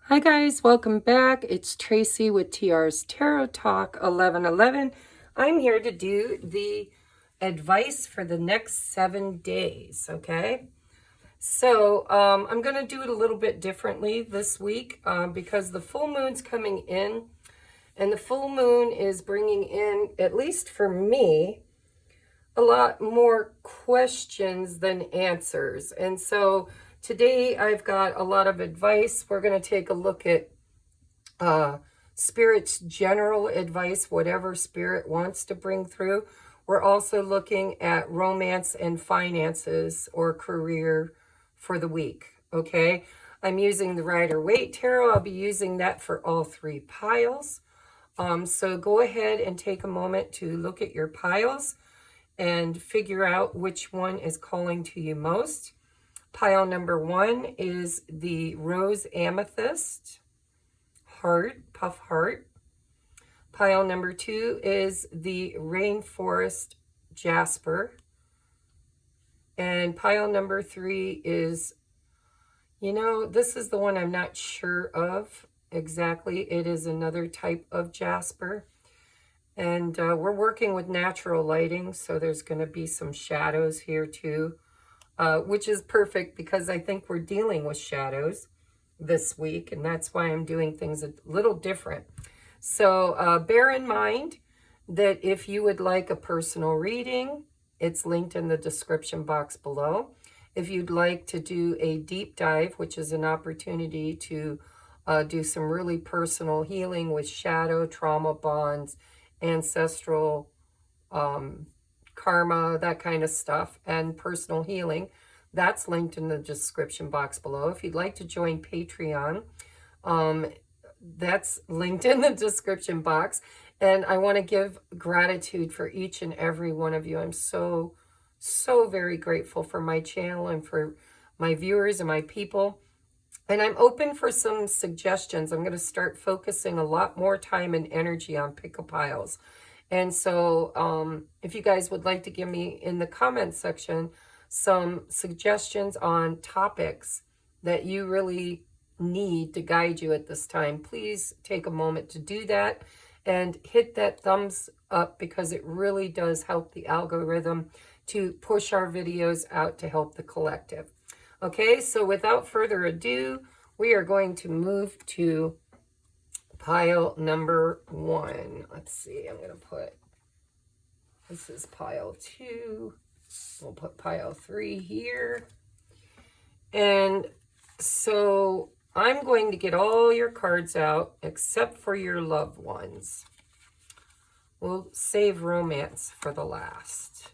Hi guys, welcome back. It's Tracy with TR's Tarot Talk 1111. I'm here to do the advice for the next 7 days, okay? So I'm going to do it a little bit differently this week because the full moon's coming in, and the full moon is bringing in, at least for me, a lot more questions than answers. And so today I've got a lot of advice. We're going to take a look at Spirit's general advice, whatever Spirit wants to bring through. We're also looking at romance and finances or career for the week, okay? I'm using the Rider-Waite Tarot. I'll be using that for all 3 piles. So go ahead and take a moment to look at your piles and figure out which one is calling to you most. Pile number 1 is the Rose Amethyst, Heart, Puff Heart. Pile number 2 is the Rainforest Jasper. And pile number 3 is, this is the one I'm not sure of exactly. It is another type of jasper. And we're working with natural lighting, so there's going to be some shadows here too, which is perfect because I think we're dealing with shadows this week, and that's why I'm doing things a little different. So bear in mind that if you would like a personal reading, it's linked in the description box below. If you'd like to do a deep dive, which is an opportunity to do some really personal healing with shadow, trauma bonds, ancestral karma, that kind of stuff, and personal healing, that's linked in the description box below. If you'd like to join Patreon, that's linked in the description box. And I want to give gratitude for each and every one of you. I'm so very grateful for my channel and for my viewers and my people. And I'm open for some suggestions. I'm going to start focusing a lot more time and energy on pick-a-piles. And so if you guys would like to give me in the comments section some suggestions on topics that you really need to guide you at this time, please take a moment to do that and hit that thumbs up, because it really does help the algorithm to push our videos out to help the collective. Okay, so without further ado, we are going to move to pile number 1. Let's see, I'm going to put, this is pile 2. We'll put pile 3 here. And so I'm going to get all your cards out except for your loved ones. We'll save romance for the last.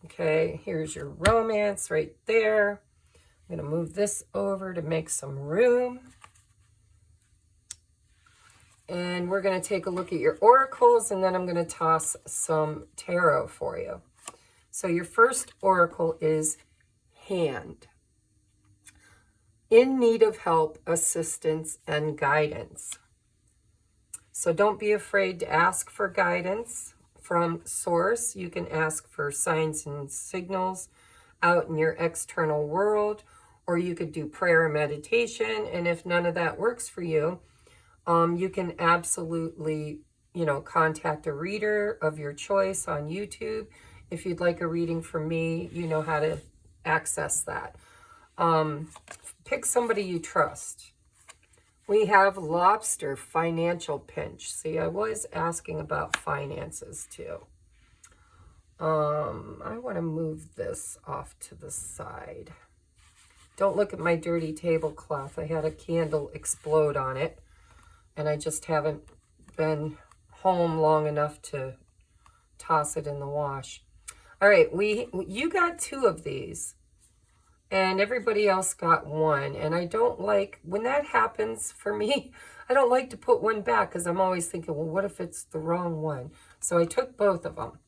Okay, here's your romance right there. I'm going to move this over to make some room. And we're going to take a look at your oracles, and then I'm going to toss some tarot for you. So your first oracle is Hand. In need of help, assistance, and guidance. So don't be afraid to ask for guidance from Source. You can ask for signs and signals out in your external world, or you could do prayer and meditation. And if none of that works for you, you can absolutely, contact a reader of your choice on YouTube. If you'd like a reading from me, you know how to access that. Pick somebody you trust. We have Lobster, financial pinch. See, I was asking about finances too. I want to move this off to the side. Don't look at my dirty tablecloth. I had a candle explode on it, and I just haven't been home long enough to toss it in the wash. All right, you got 2 of these, and everybody else got 1. And I don't like, when that happens for me, I don't like to put one back, because I'm always thinking, well, what if it's the wrong one? So I took both of them.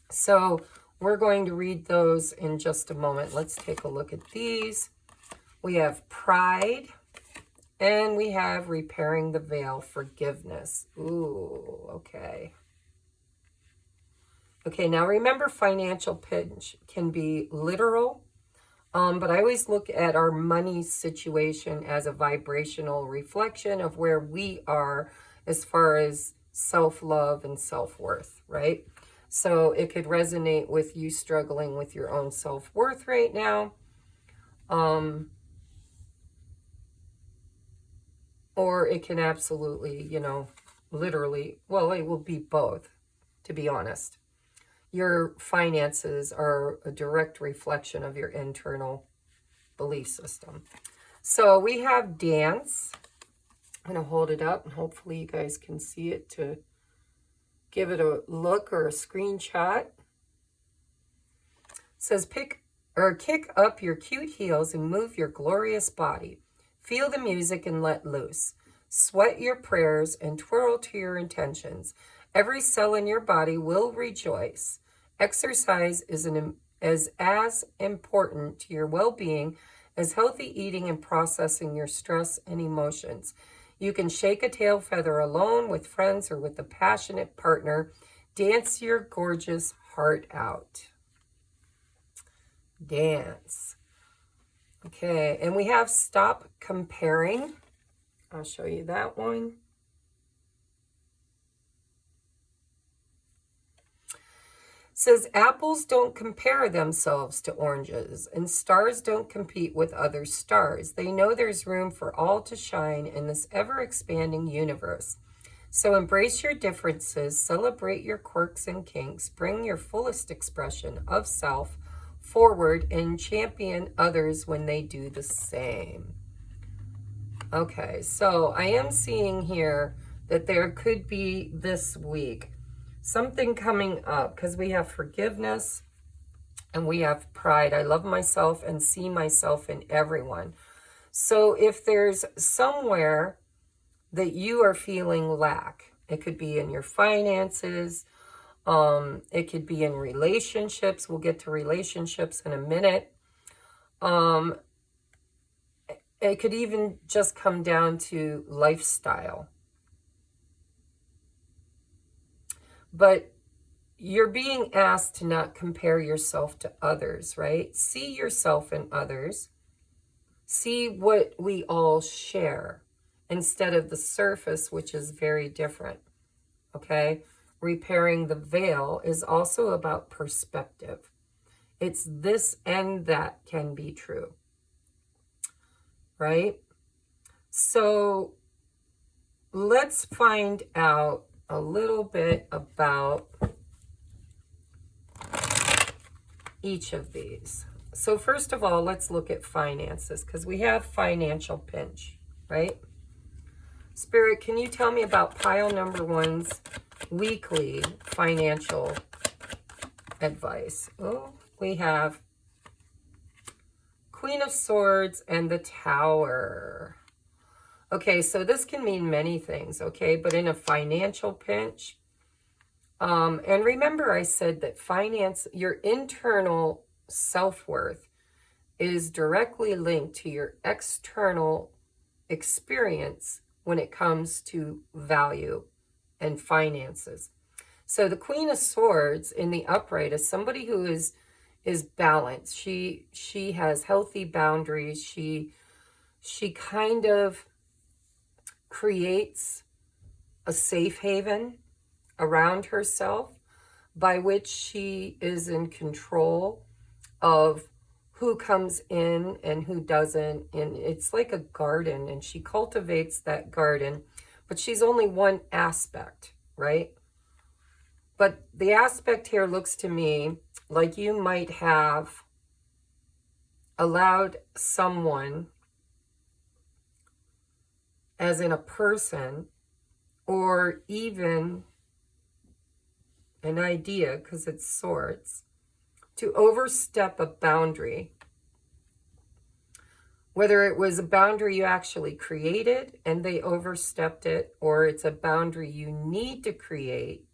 So we're going to read those in just a moment. Let's take a look at these. We have Pride, and we have Repairing the Veil, Forgiveness. Ooh, okay. Okay, now remember, financial pinch can be literal, But I always look at our money situation as a vibrational reflection of where we are as far as self-love and self-worth, right? So it could resonate with you struggling with your own self-worth right now. Or it can absolutely, you know, literally, well, it will be both, to be honest. Your finances are a direct reflection of your internal belief system. So we have dance. I'm going to hold it up and hopefully you guys can see it to give it a look or a screenshot. It says kick up your cute heels and move your glorious body. Feel the music and let loose. Sweat your prayers and twirl to your intentions. Every cell in your body will rejoice. Exercise is as important to your well-being as healthy eating and processing your stress and emotions. You can shake a tail feather alone, with friends, or with a passionate partner. Dance your gorgeous heart out. Dance. Okay, and we have stop comparing. I'll show you that one. It says apples don't compare themselves to oranges, and stars don't compete with other stars. They know there's room for all to shine in this ever-expanding universe. So embrace your differences, celebrate your quirks and kinks, bring your fullest expression of self forward, and champion others when they do the same. Okay, so I am seeing here that there could be this week something coming up, because we have forgiveness and we have pride. I love myself and see myself in everyone. So if there's somewhere that you are feeling lack, it could be in your finances, it could be in relationships. We'll get to relationships in a minute. It could even just come down to lifestyle. But you're being asked to not compare yourself to others, right? See yourself in others. See what we all share instead of the surface, which is very different, okay? Repairing the veil is also about perspective. It's this and that can be true, right? So let's find out a little bit about each of these. So first of all, let's look at finances, because we have financial pinch, right? Spirit, can you tell me about pile number one's weekly financial advice? Oh, we have Queen of Swords and the Tower. Okay, so this can mean many things, okay? But in a financial pinch, and remember I said that finance, your internal self-worth is directly linked to your external experience when it comes to value and finances. So the Queen of Swords in the upright is somebody who is balanced. She has healthy boundaries. She kind of creates a safe haven around herself by which she is in control of who comes in and who doesn't. And it's like a garden, and she cultivates that garden, but she's only one aspect, right? But the aspect here looks to me like you might have allowed someone, as in a person, or even an idea, because it's swords, to overstep a boundary. Whether it was a boundary you actually created and they overstepped it, or it's a boundary you need to create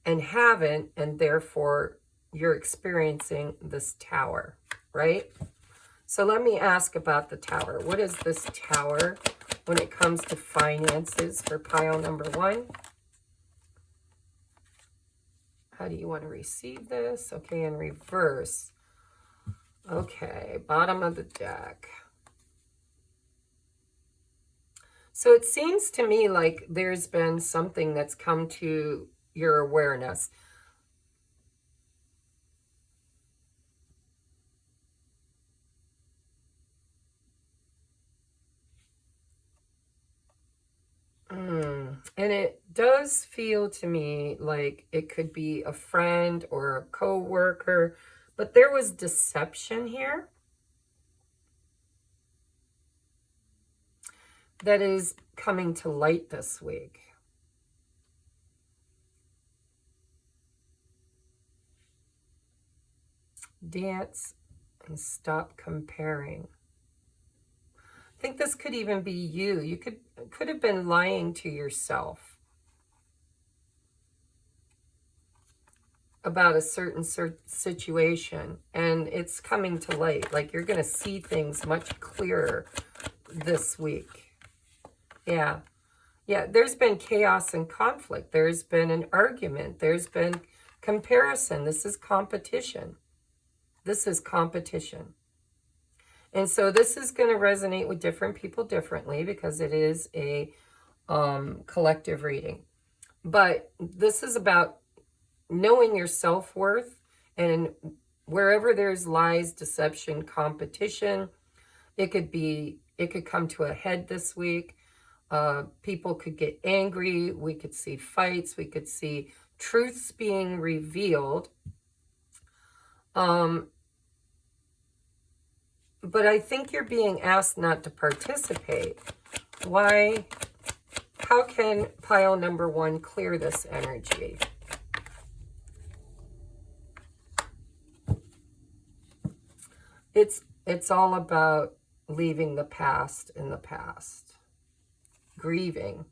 and haven't, and therefore you're experiencing this tower, right? So let me ask about the tower. What is this tower when it comes to finances for pile number one? How do you want to receive this? Okay, in reverse. Okay, bottom of the deck. So it seems to me like there's been something that's come to your awareness. And it does feel to me like it could be a friend or a co-worker, but there was deception here that is coming to light this week. Dance and stop comparing. I think this could even be you. You could have been lying to yourself about a certain situation, and it's coming to light. Like you're going to see things much clearer this week. Yeah. Yeah, there's been chaos and conflict. There's been an argument. There's been comparison. This is competition. This is competition. And so this is going to resonate with different people differently because it is a collective reading. But this is about knowing your self-worth, and wherever there's lies, deception, competition, it could come to a head this week. People could get angry. We could see fights. We could see truths being revealed. But I think you're being asked not to participate. Why? How can pile number 1 clear this energy? It's all about leaving the past in the past. Grieving.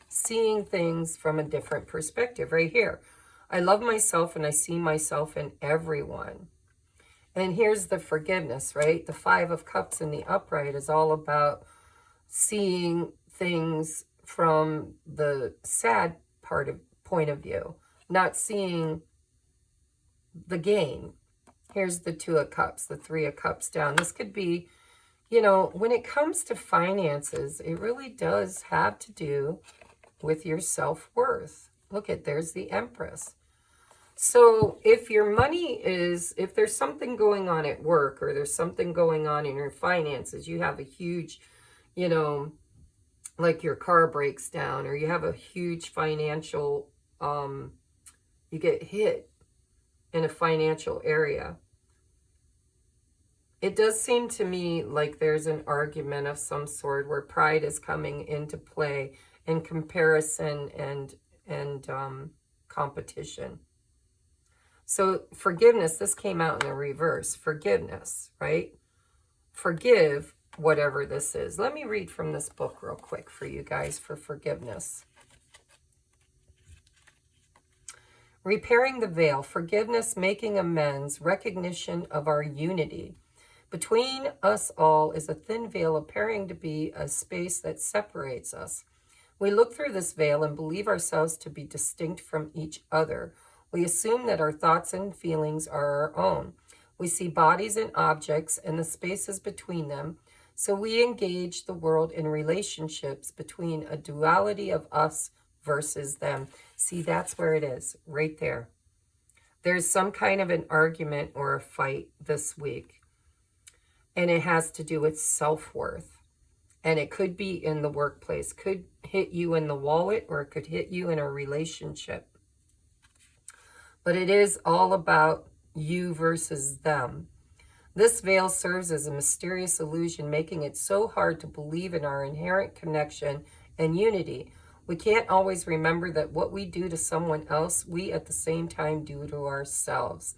Seeing things from a different perspective right here. I love myself and I see myself in everyone. And here's the forgiveness, right? The 5 of Cups in the upright is all about seeing things from the sad point of view, not seeing the gain. Here's the 2 of Cups, the 3 of Cups down. This could be, you know, when it comes to finances, it really does have to do with your self-worth. Look at, there's the Empress. So if your money if there's something going on at work or there's something going on in your finances, you have a huge, you know, like your car breaks down or you have a huge financial, you get hit in a financial area. It does seem to me like there's an argument of some sort where pride is coming into play and comparison and competition. So forgiveness, this came out in the reverse. Forgiveness, right? Forgive whatever this is. Let me read from this book real quick for you guys for forgiveness. Repairing the veil, forgiveness, making amends, recognition of our unity. Between us all is a thin veil appearing to be a space that separates us. We look through this veil and believe ourselves to be distinct from each other. We assume that our thoughts and feelings are our own. We see bodies and objects and the spaces between them, so we engage the world in relationships between a duality of us versus them. See, that's where it is, right there. There's some kind of an argument or a fight this week, and it has to do with self-worth. And it could be in the workplace, could hit you in the wallet, or it could hit you in a relationship. But it is all about you versus them. This veil serves as a mysterious illusion, making it so hard to believe in our inherent connection and unity. We can't always remember that what we do to someone else, we at the same time do to ourselves.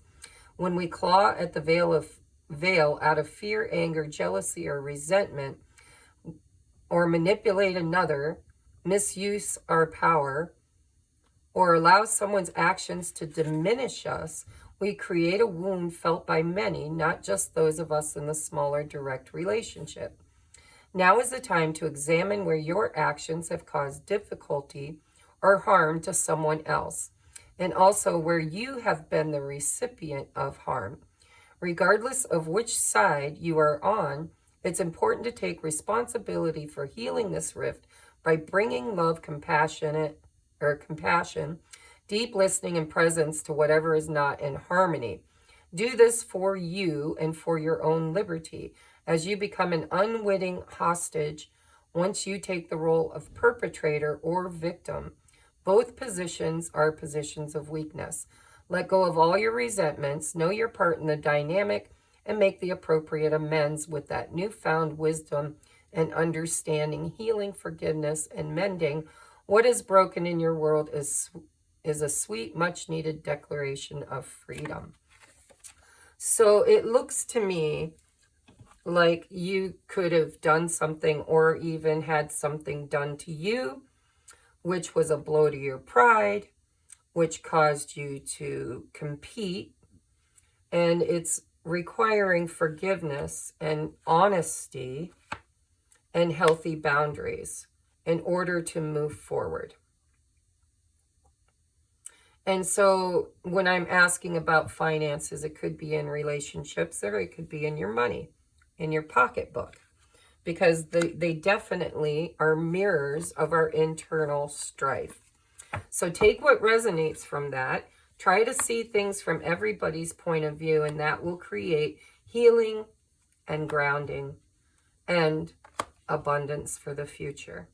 When we claw at the veil out of fear, anger, jealousy, or resentment, or manipulate another, misuse our power, or allow someone's actions to diminish us, we create a wound felt by many, not just those of us in the smaller direct relationship. Now is the time to examine where your actions have caused difficulty or harm to someone else. and also where you have been the recipient of harm. Regardless of which side you are on, it's important to take responsibility for healing this rift by bringing love, compassion, deep listening, and presence to whatever is not in harmony. Do this for you and for your own liberty, as you become an unwitting hostage once you take the role of perpetrator or victim. Both positions are positions of weakness. Let go of all your resentments, know your part in the dynamic, and make the appropriate amends with that newfound wisdom and understanding. Healing, forgiveness, and mending what is broken in your world is a sweet, much-needed declaration of freedom. So it looks to me like you could have done something or even had something done to you, which was a blow to your pride, which caused you to compete, and it's requiring forgiveness and honesty and healthy boundaries in order to move forward. And so when I'm asking about finances, it could be in relationships or it could be in your money, in your pocketbook, because they definitely are mirrors of our internal strife. So take what resonates from that. Try to see things from everybody's point of view, and that will create healing and grounding and abundance for the future.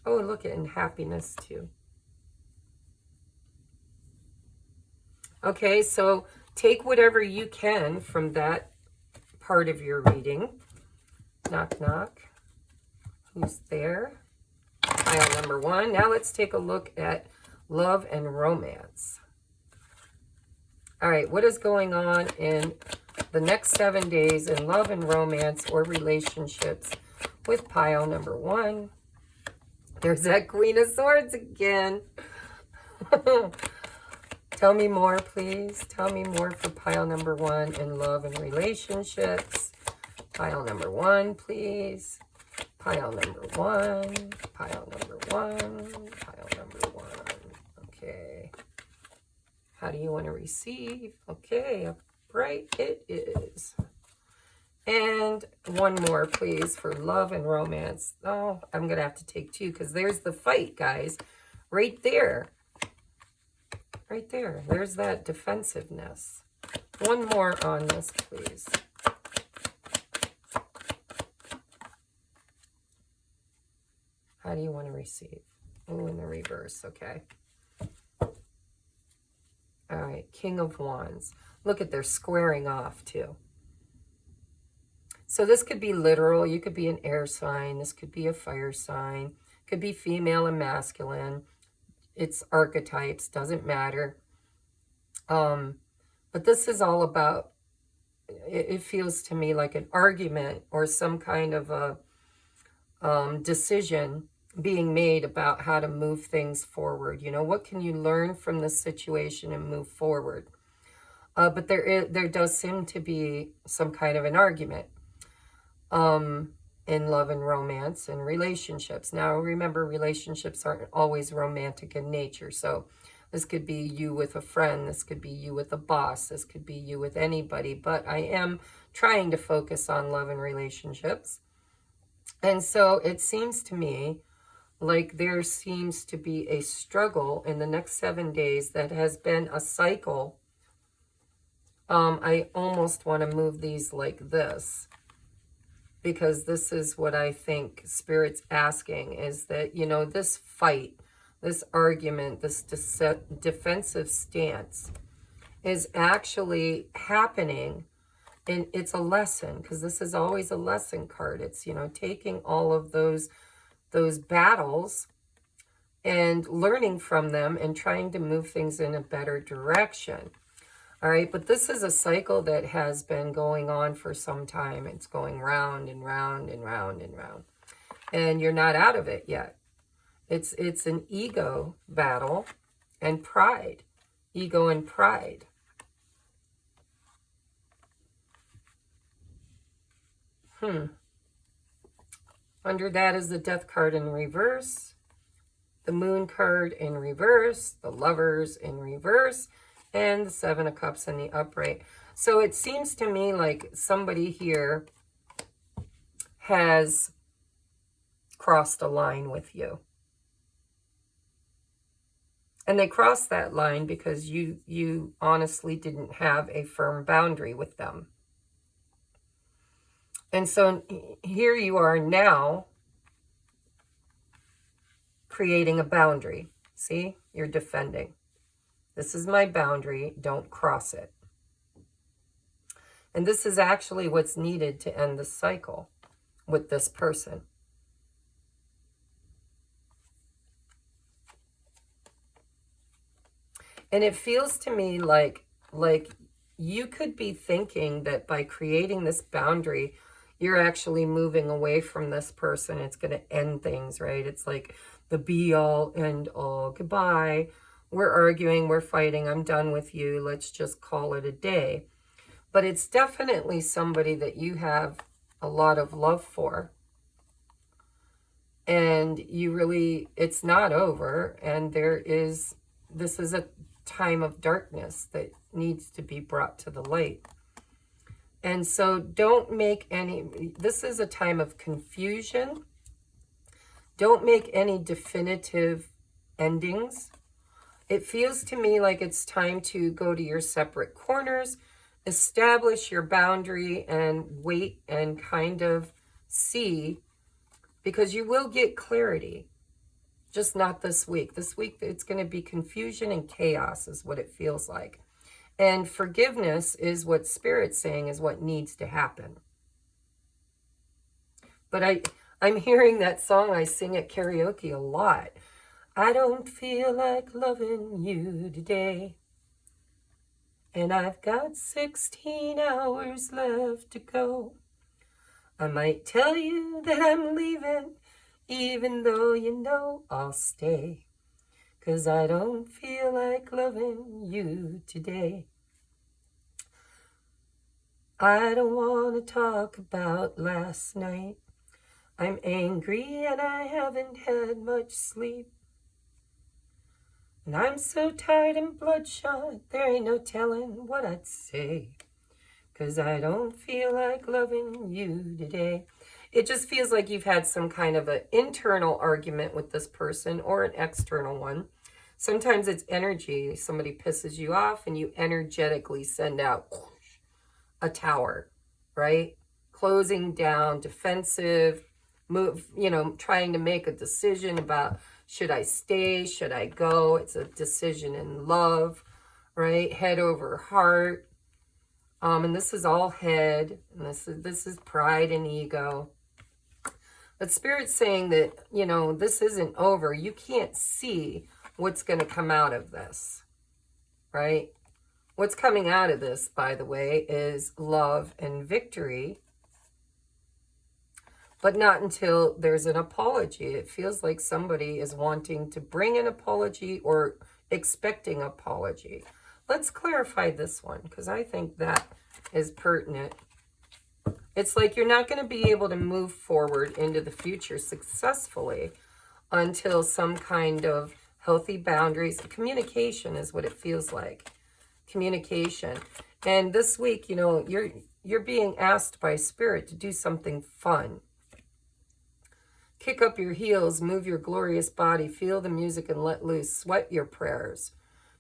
Oh, look at and happiness too. Okay, so take whatever you can from that part of your reading. Knock, knock. Who's there? Pile number 1. Now let's take a look at love and romance. All right, what is going on in the next 7 days in love and romance or relationships with pile number 1? There's that Queen of Swords again. Tell me more, please. Tell me more for pile number 1 in love and relationships. Pile number 1, please. Pile number 1. Pile number 1. Pile number 1. Okay. How do you want to receive? Okay, right it is. And one more, please, for love and romance. Oh, I'm going to have to take 2 because there's the fight, guys. Right there. Right there. There's that defensiveness. One more on this, please. How do you want to receive? Oh, in the reverse. Okay. All right. King of Wands. Look at, they're squaring off, too. So this could be literal. You could be an air sign. This could be a fire sign. Could be female and masculine. It's archetypes, doesn't matter. But this is all about, it feels to me like an argument or some kind of a decision being made about how to move things forward. You know, what can you learn from this situation and move forward? But there does seem to be some kind of an argument in love and romance and relationships. Now, remember, relationships aren't always romantic in nature. So this could be you with a friend. This could be you with a boss. This could be you with anybody. But I am trying to focus on love and relationships. And so it seems to me like there seems to be a struggle in the next 7 days that has been a cycle. I almost want to move these like this, because this is what I think Spirit's asking, is that, you know, this fight, this argument, this defensive stance is actually happening. And it's a lesson, because this is always a lesson card. It's, you know, taking all of those battles and learning from them and trying to move things in a better direction. All right, but this is a cycle that has been going on for some time. It's going round and round and round and round. And you're not out of it yet. It's an ego battle and pride. Ego and pride. Under that is the Death card in reverse. the Moon card in reverse, the Lovers in reverse, and the Seven of Cups in the upright. So it seems to me like somebody here has crossed a line with you. And they crossed that line because you honestly didn't have a firm boundary with them. And so here you are now creating a boundary. See, you're defending. This is my boundary. Don't cross it. And this is actually what's needed to end the cycle with this person. And it feels to me like you could be thinking that by creating this boundary, you're actually moving away from this person. It's going to end things, right? It's like the be all, end all. Goodbye. We're arguing. We're fighting. I'm done with you. Let's just call it a day. But it's definitely somebody that you have a lot of love for. And you really, it's not over. And this is a time of darkness that needs to be brought to the light. And so don't make any, this is a time of confusion. Don't make any definitive endings. It feels to me like it's time to go to your separate corners, establish your boundary, and wait and kind of see, because you will get clarity. Just not this week. This week, it's going to be confusion and chaos is what it feels like. And forgiveness is what Spirit's saying is what needs to happen. But I'm hearing that song I sing at karaoke a lot. I don't feel like loving you today. And I've got 16 hours left to go. I might tell you that I'm leaving, even though you know I'll stay. 'Cause I don't feel like loving you today. I don't want to talk about last night. I'm angry and I haven't had much sleep. And I'm so tired and bloodshot, there ain't no telling what I'd say. 'Cause I don't feel like loving you today. It just feels like you've had some kind of an internal argument with this person or an external one. Sometimes it's energy. Somebody pisses you off and you energetically send out a tower, right? Closing down, defensive, move, trying to make a decision about should I stay, should I go? It's a decision in love, right? Head over heart. And this is all head, and this is pride and ego. But Spirit's saying that, this isn't over. You can't see what's going to come out of this, right? What's coming out of this, by the way, is love and victory, but not until there's an apology. It feels like somebody is wanting to bring an apology or expecting apology. Let's clarify this one, because I think that is pertinent. It's like you're not going to be able to move forward into the future successfully until some kind of healthy boundaries. Communication is what it feels like. Communication. And this week, you're being asked by Spirit to do something fun. Kick up your heels, move your glorious body, feel the music and let loose, sweat your prayers.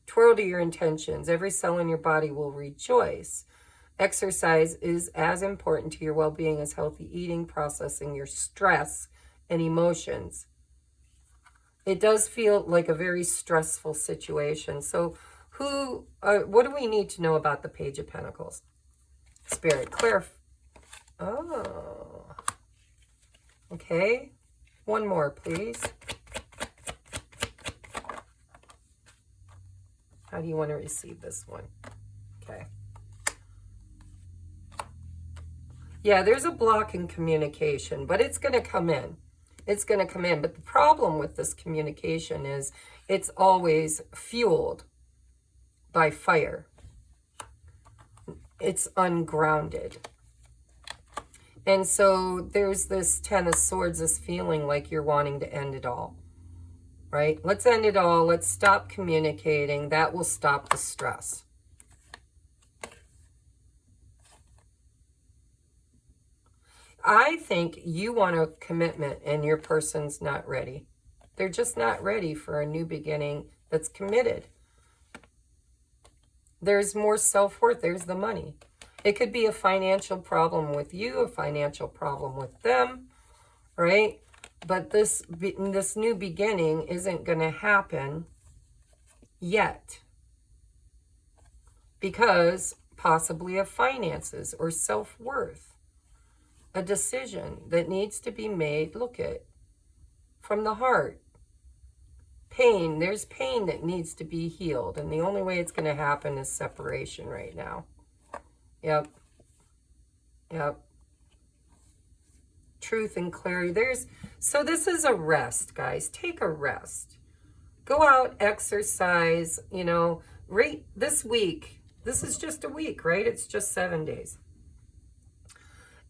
Twirl to your intentions. Every cell in your body will rejoice. Exercise is as important to your well-being as healthy eating, processing your stress and emotions. It does feel like a very stressful situation. So what do we need to know about the Page of Pentacles? Spirit, clarify. Oh. Okay. One more, please. How do you want to receive this one? Okay. Yeah, there's a block in communication, but it's going to come in. It's going to come in. But the problem with this communication is it's always fueled by fire. It's ungrounded. And so there's this Ten of Swords, this feeling like you're wanting to end it all. right? Let's end it all. Let's stop communicating. That will stop the stress. I think you want a commitment and your person's not ready. They're just not ready for a new beginning that's committed. There's more self-worth. There's the money. It could be a financial problem with you, a financial problem with them, right? But this new beginning isn't going to happen yet because possibly of finances or self-worth. A decision that needs to be made, look at, from the heart. Pain, there's pain that needs to be healed, and the only way it's going to happen is separation right now. Yep. Truth and clarity. So this is a rest, guys. Take a rest. Go out, exercise, right this week. This is just a week, right? It's just 7 days.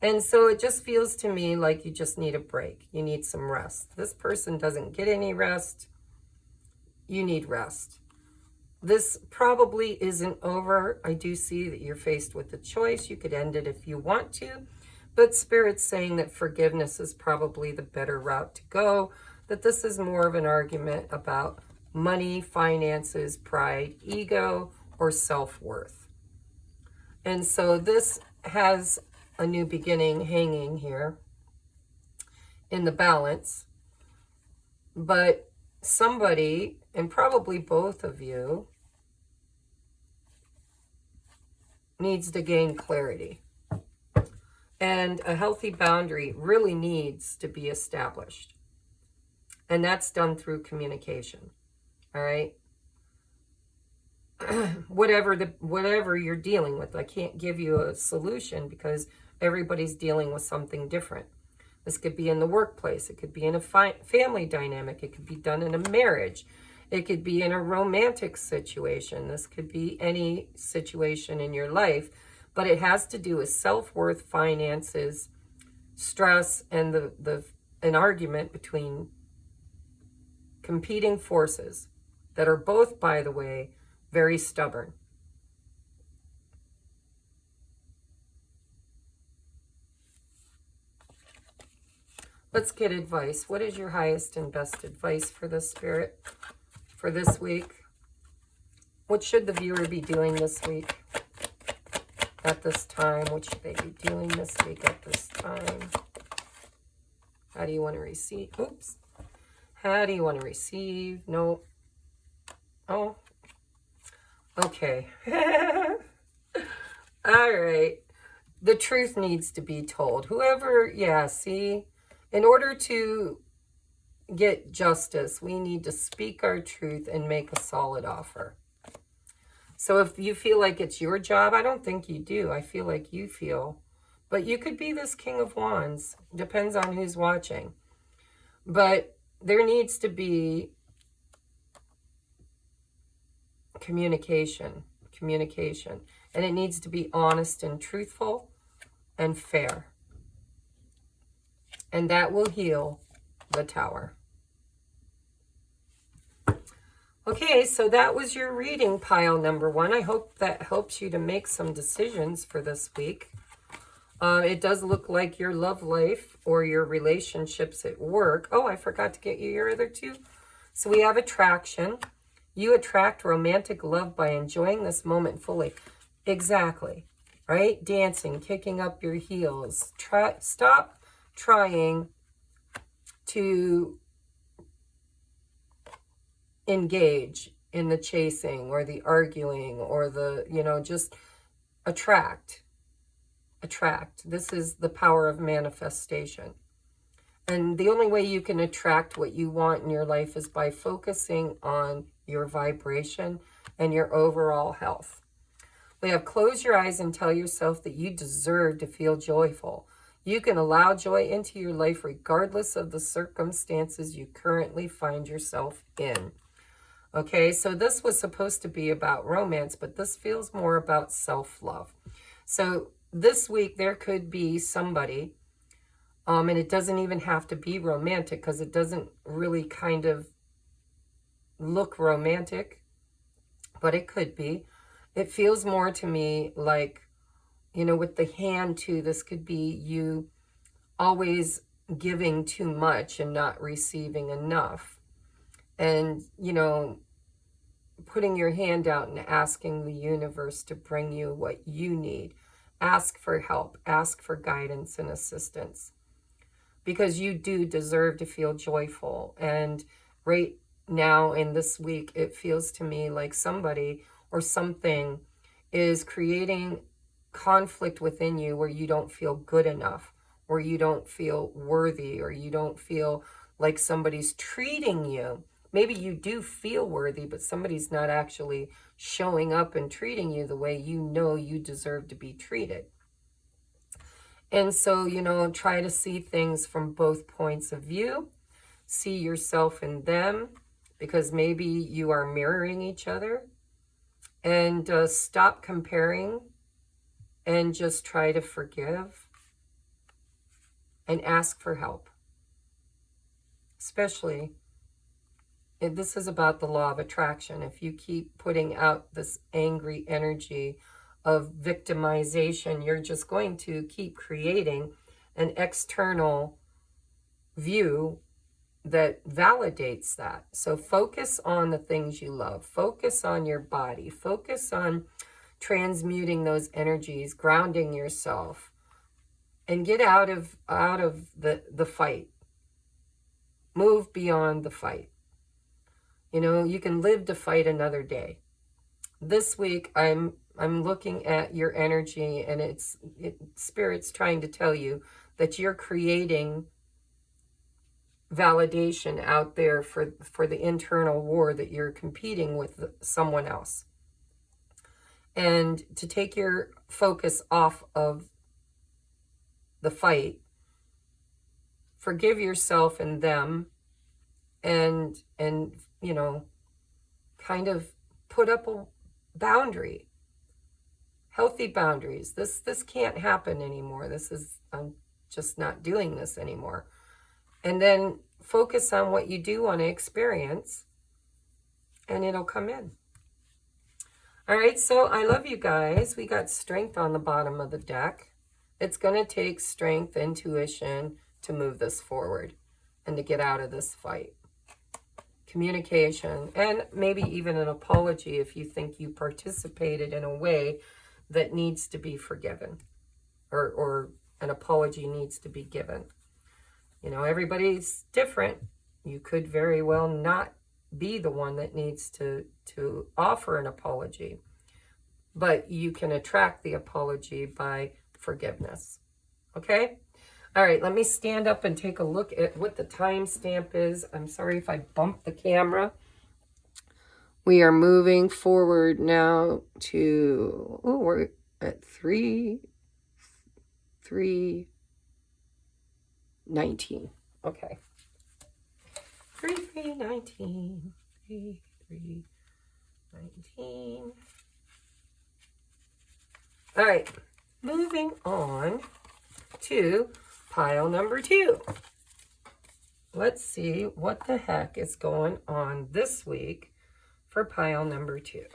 And so it just feels to me like you just need a break. You need some rest. This person doesn't get any rest. You need rest. This probably isn't over. I do see that you're faced with a choice. You could end it if you want to. But Spirit's saying that forgiveness is probably the better route to go. That this is more of an argument about money, finances, pride, ego, or self-worth. And so this has a new beginning hanging here in the balance. But somebody, and probably both of you, needs to gain clarity. And a healthy boundary really needs to be established. And that's done through communication. All right? Whatever you're dealing with, I can't give you a solution because everybody's dealing with something different. This could be in the workplace. It could be in a family dynamic. It could be done in a marriage. It could be in a romantic situation. This could be any situation in your life, but it has to do with self-worth, finances, stress, and an argument between competing forces that are both, by the way, very stubborn. Let's get advice. What is your highest and best advice for the Spirit for this week? What should the viewer be doing this week at this time? What should they be doing this week at this time? How do you want to receive? Oops. How do you want to receive? No. Oh. Okay. All right. The truth needs to be told. Whoever, yeah, see? In order to get justice, we need to speak our truth and make a solid offer. So if you feel like it's your job, I don't think you do. I feel like you feel. But you could be this King of Wands. Depends on who's watching. But there needs to be communication. And it needs to be honest and truthful and fair. And that will heal the Tower. Okay, so that was your reading, pile number 1. I hope that helps you to make some decisions for this week. It does look like your love life or your relationships at work. Oh, I forgot to get you your other two. So we have attraction. You attract romantic love by enjoying this moment fully. Exactly, right? Dancing, kicking up your heels. Stop trying to engage in the chasing or the arguing or the, just attract. This is the power of manifestation. And the only way you can attract what you want in your life is by focusing on your vibration and your overall health. We have close your eyes and tell yourself that you deserve to feel joyful. You can allow joy into your life regardless of the circumstances you currently find yourself in. Okay, so this was supposed to be about romance, but this feels more about self-love. So this week there could be somebody, and it doesn't even have to be romantic because it doesn't really kind of look romantic, but it could be. It feels more to me like, you know, with the hand too, this could be you always giving too much and not receiving enough. And, you know, putting your hand out and asking the universe to bring you what you need. Ask for help, ask for guidance and assistance, because you do deserve to feel joyful. And right now in this week, it feels to me like somebody or something is creating conflict within you where you don't feel good enough, or you don't feel worthy, or you don't feel like somebody's treating you. Maybe you do feel worthy, but somebody's not actually showing up and treating you the way you know you deserve to be treated. And so, you know, try to see things from both points of view. See yourself in them, because maybe you are mirroring each other. And stop comparing and just try to forgive and ask for help. Especially, this is about the law of attraction. If you keep putting out this angry energy of victimization, you're just going to keep creating an external view that validates that. So focus on the things you love. Focus on your body. Focus on transmuting those energies, grounding yourself, and get out of the fight. Move beyond the fight. You know, you can live to fight another day. This week, I'm looking at your energy, and Spirit's trying to tell you that you're creating validation out there for the internal war that you're competing with someone else. And to take your focus off of the fight, forgive yourself and them, and you know, kind of put up a boundary, healthy boundaries. This can't happen anymore. I'm just not doing this anymore. And then focus on what you do want to experience, and it'll come in. All right, so I love you guys. We got strength on the bottom of the deck. It's going to take strength, intuition to move this forward and to get out of this fight. Communication, and maybe even an apology if you think you participated in a way that needs to be forgiven, or an apology needs to be given. You know, everybody's different. You could very well not be the one that needs to offer an apology, but you can attract the apology by forgiveness. Okay? All right, let me stand up and take a look at what the timestamp is. I'm sorry if I bumped the camera. We are moving forward now to, we're at 3:19. Okay. 3:19. 3:19. All right, moving on to pile number 2. Let's see what the heck is going on this week for pile number 2.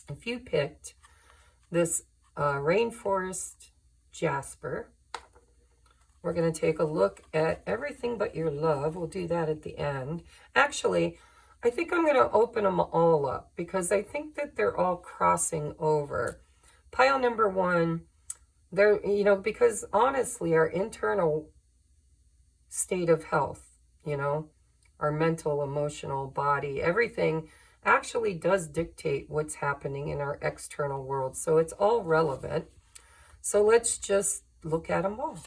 If you picked this rainforest jasper, we're going to take a look at everything but your love. We'll do that at the end. Actually, I think I'm going to open them all up, because I think that they're all crossing over. Pile number 1, there, you know, because honestly, our internal state of health, you know, our mental, emotional, body, everything actually does dictate what's happening in our external world. So it's all relevant. So let's just look at them all.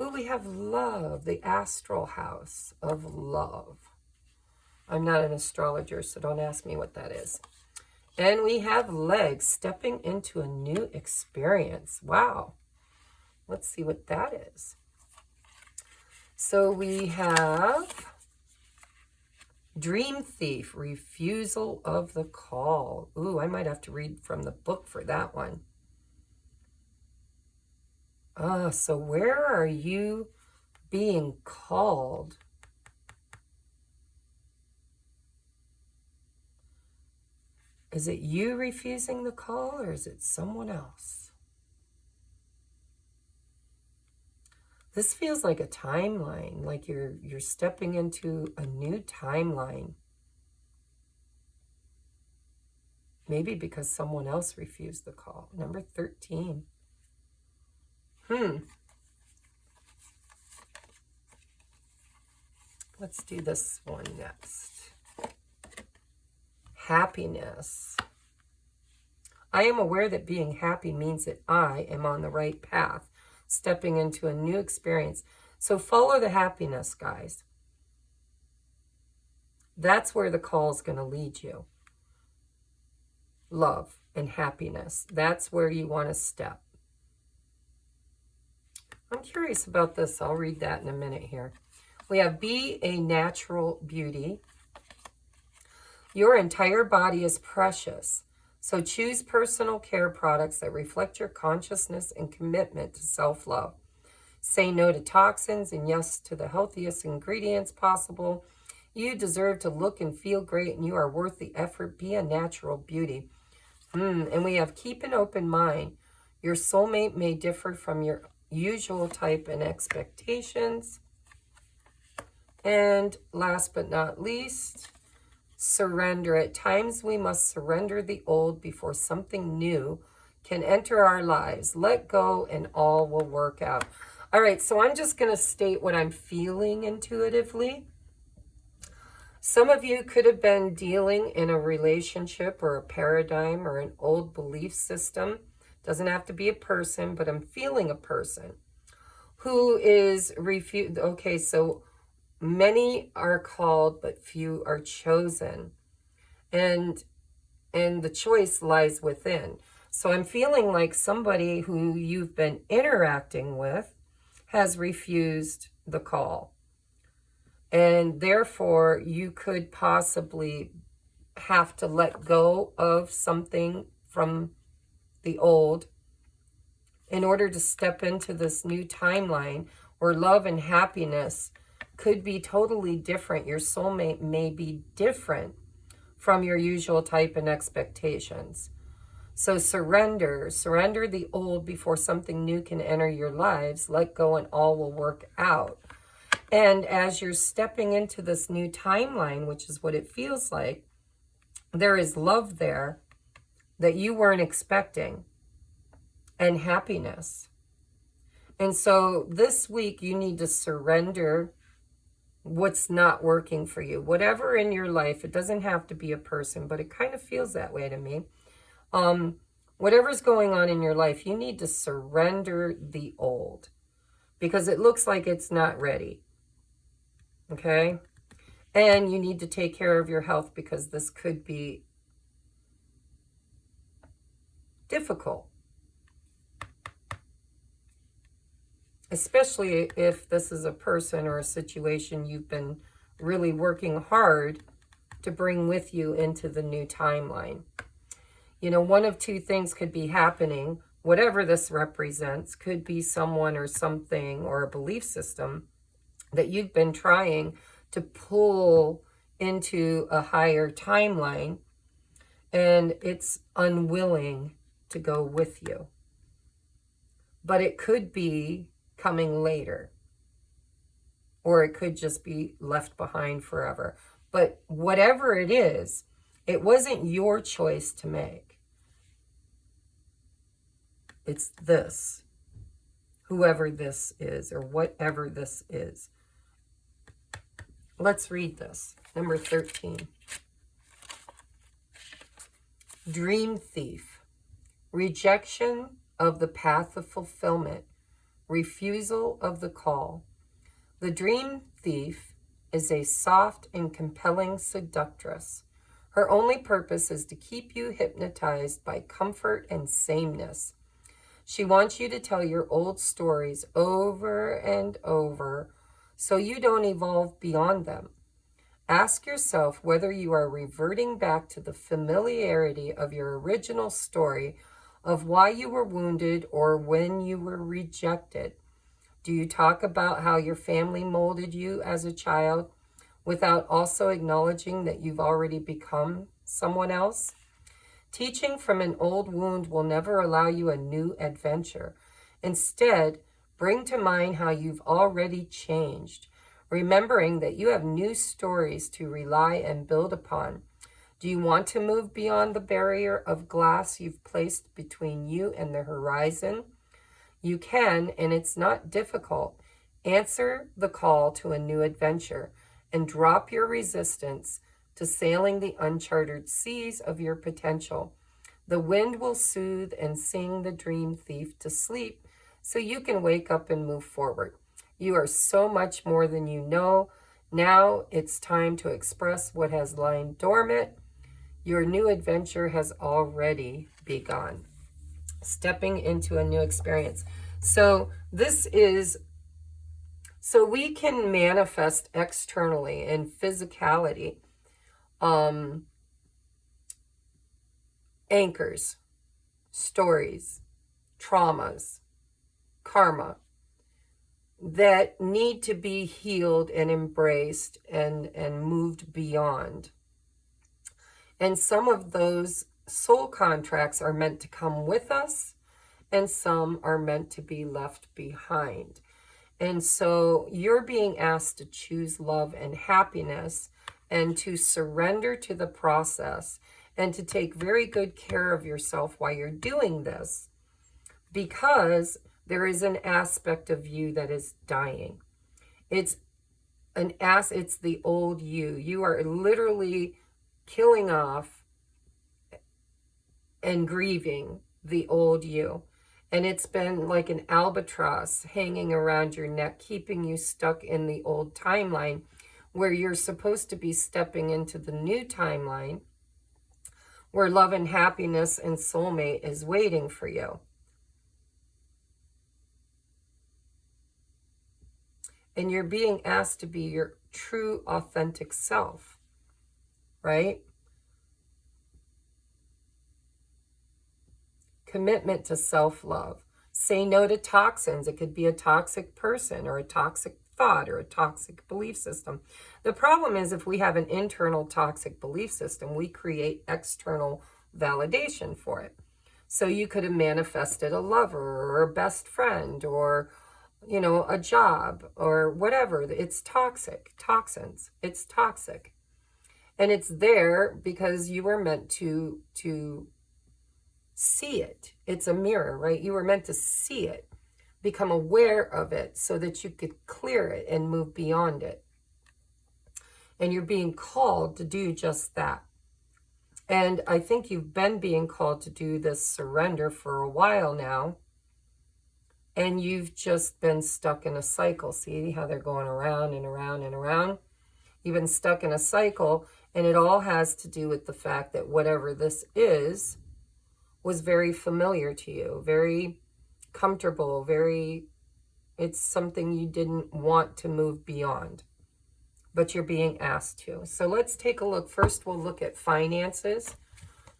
Ooh, we have love, the astral house of love. I'm not an astrologer, so don't ask me what that is. And we have legs, stepping into a new experience. Wow. Let's see what that is. So we have dream thief, refusal of the call. Ooh, I might have to read from the book for that one. So where are you being called Is it you refusing the call, or is it someone else? This feels like a timeline, like you're stepping into a new timeline. Maybe because someone else refused the call. Number 13. Let's do this one next. Happiness. I am aware that being happy means that I am on the right path, stepping into a new experience. So follow the happiness, guys. That's where the call is going to lead you. Love and happiness. That's where you want to step. I'm curious about this. I'll read that in a minute here. We have be a natural beauty. Your entire body is precious. So choose personal care products that reflect your consciousness and commitment to self-love. Say no to toxins and yes to the healthiest ingredients possible. You deserve to look and feel great, and you are worth the effort. Be a natural beauty. And we have keep an open mind. Your soulmate may differ from your usual type and expectations. And last but not least, surrender. At times we must surrender the old before something new can enter our lives. Let go and all will work out. All right, so I'm just going to state what I'm feeling intuitively. Some of you could have been dealing in a relationship or a paradigm or an old belief system. Doesn't have to be a person, but I'm feeling a person who is refused. Okay, so many are called, but few are chosen. And the choice lies within. So I'm feeling like somebody who you've been interacting with has refused the call. And therefore, you could possibly have to let go of something from the old in order to step into this new timeline where love and happiness could be totally different. Your soulmate may be different from your usual type and expectations. So surrender the old before something new can enter your lives. Let go and all will work out. And as you're stepping into this new timeline, which is what it feels like, there is love there that you weren't expecting and happiness. And so this week you need to surrender what's not working for you. Whatever in your life, it doesn't have to be a person, but it kind of feels that way to me. Whatever's going on in your life, you need to surrender the old because it looks like it's not ready. Okay? And you need to take care of your health because this could be difficult. Especially if this is a person or a situation you've been really working hard to bring with you into the new timeline. You know, one of two things could be happening. Whatever this represents could be someone or something or a belief system that you've been trying to pull into a higher timeline, and it's unwilling to go with you. But it could be coming later, or it could just be left behind forever. But whatever it is, it wasn't your choice to make. It's this, whoever this is, or whatever this is. Let's read this. Number 13. Dream thief. Rejection of the path of fulfillment. Refusal of the call. The dream thief is a soft and compelling seductress. Her only purpose is to keep you hypnotized by comfort and sameness. She wants you to tell your old stories over and over so you don't evolve beyond them. Ask yourself whether you are reverting back to the familiarity of your original story of why you were wounded or when you were rejected. Do you talk about how your family molded you as a child without also acknowledging that you've already become someone else? Teaching from an old wound will never allow you a new adventure. Instead, bring to mind how you've already changed, remembering that you have new stories to rely and build upon. Do you want to move beyond the barrier of glass you've placed between you and the horizon? You can, and it's not difficult. Answer the call to a new adventure and drop your resistance to sailing the uncharted seas of your potential. The wind will soothe and sing the dream thief to sleep so you can wake up and move forward. You are so much more than you know. Now it's time to express what has lain dormant. Your new adventure has already begun. Stepping into a new experience. So we can manifest externally in physicality, anchors, stories, traumas, karma that need to be healed and embraced and moved beyond. And some of those soul contracts are meant to come with us, and some are meant to be left behind. And so you're being asked to choose love and happiness and to surrender to the process and to take very good care of yourself while you're doing this, because there is an aspect of you that is dying. It's the old you. You are literally killing off and grieving the old you. And it's been like an albatross hanging around your neck, keeping you stuck in the old timeline where you're supposed to be stepping into the new timeline where love and happiness and soulmate is waiting for you. And you're being asked to be your true, authentic self, right? Commitment to self-love. Say no to toxins. It could be a toxic person or a toxic thought or a toxic belief system. The problem is if we have an internal toxic belief system, we create external validation for it. So you could have manifested a lover or a best friend or, you know, a job or whatever. It's toxic. Toxins. It's toxic. And it's there because you were meant to see it. It's a mirror, right? You were meant to see it, become aware of it so that you could clear it and move beyond it. And you're being called to do just that. And I think you've been being called to do this surrender for a while now. And you've just been stuck in a cycle. See how they're going around and around and around? You've been stuck in a cycle, and it all has to do with the fact that whatever this is was very familiar to you, very comfortable, it's something you didn't want to move beyond, but you're being asked to. So let's take a look. First, we'll look at finances.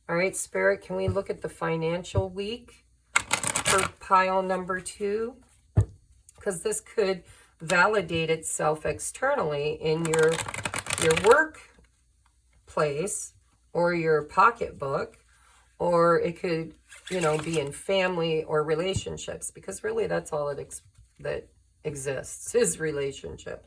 All right, Spirit, can we look at the financial week for pile number 2? Because this could validate itself externally in your workplace or your pocketbook, or it could, you know, be in family or relationships, because really that's all that exists is relationship.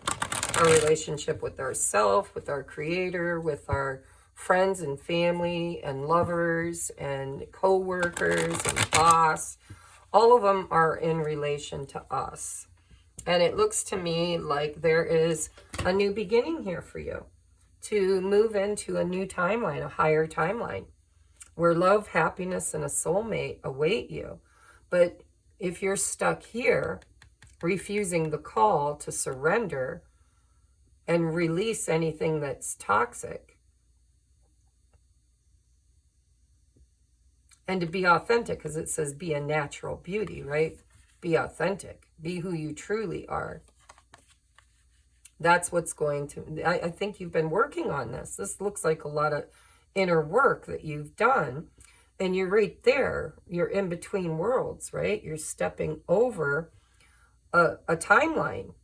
Our relationship with ourself, with our creator, with our friends and family and lovers and co-workers and boss. All of them are in relation to us. And it looks to me like there is a new beginning here for you to move into a new timeline, a higher timeline, where love, happiness, and a soulmate await you. But if you're stuck here, refusing the call to surrender and release anything that's toxic, and to be authentic, because it says be a natural beauty, right? Be authentic. Be who you truly are. That's what's going to... I think you've been working on this. This looks like a lot of inner work that you've done. And you're right there. You're in between worlds, right? You're stepping over a timeline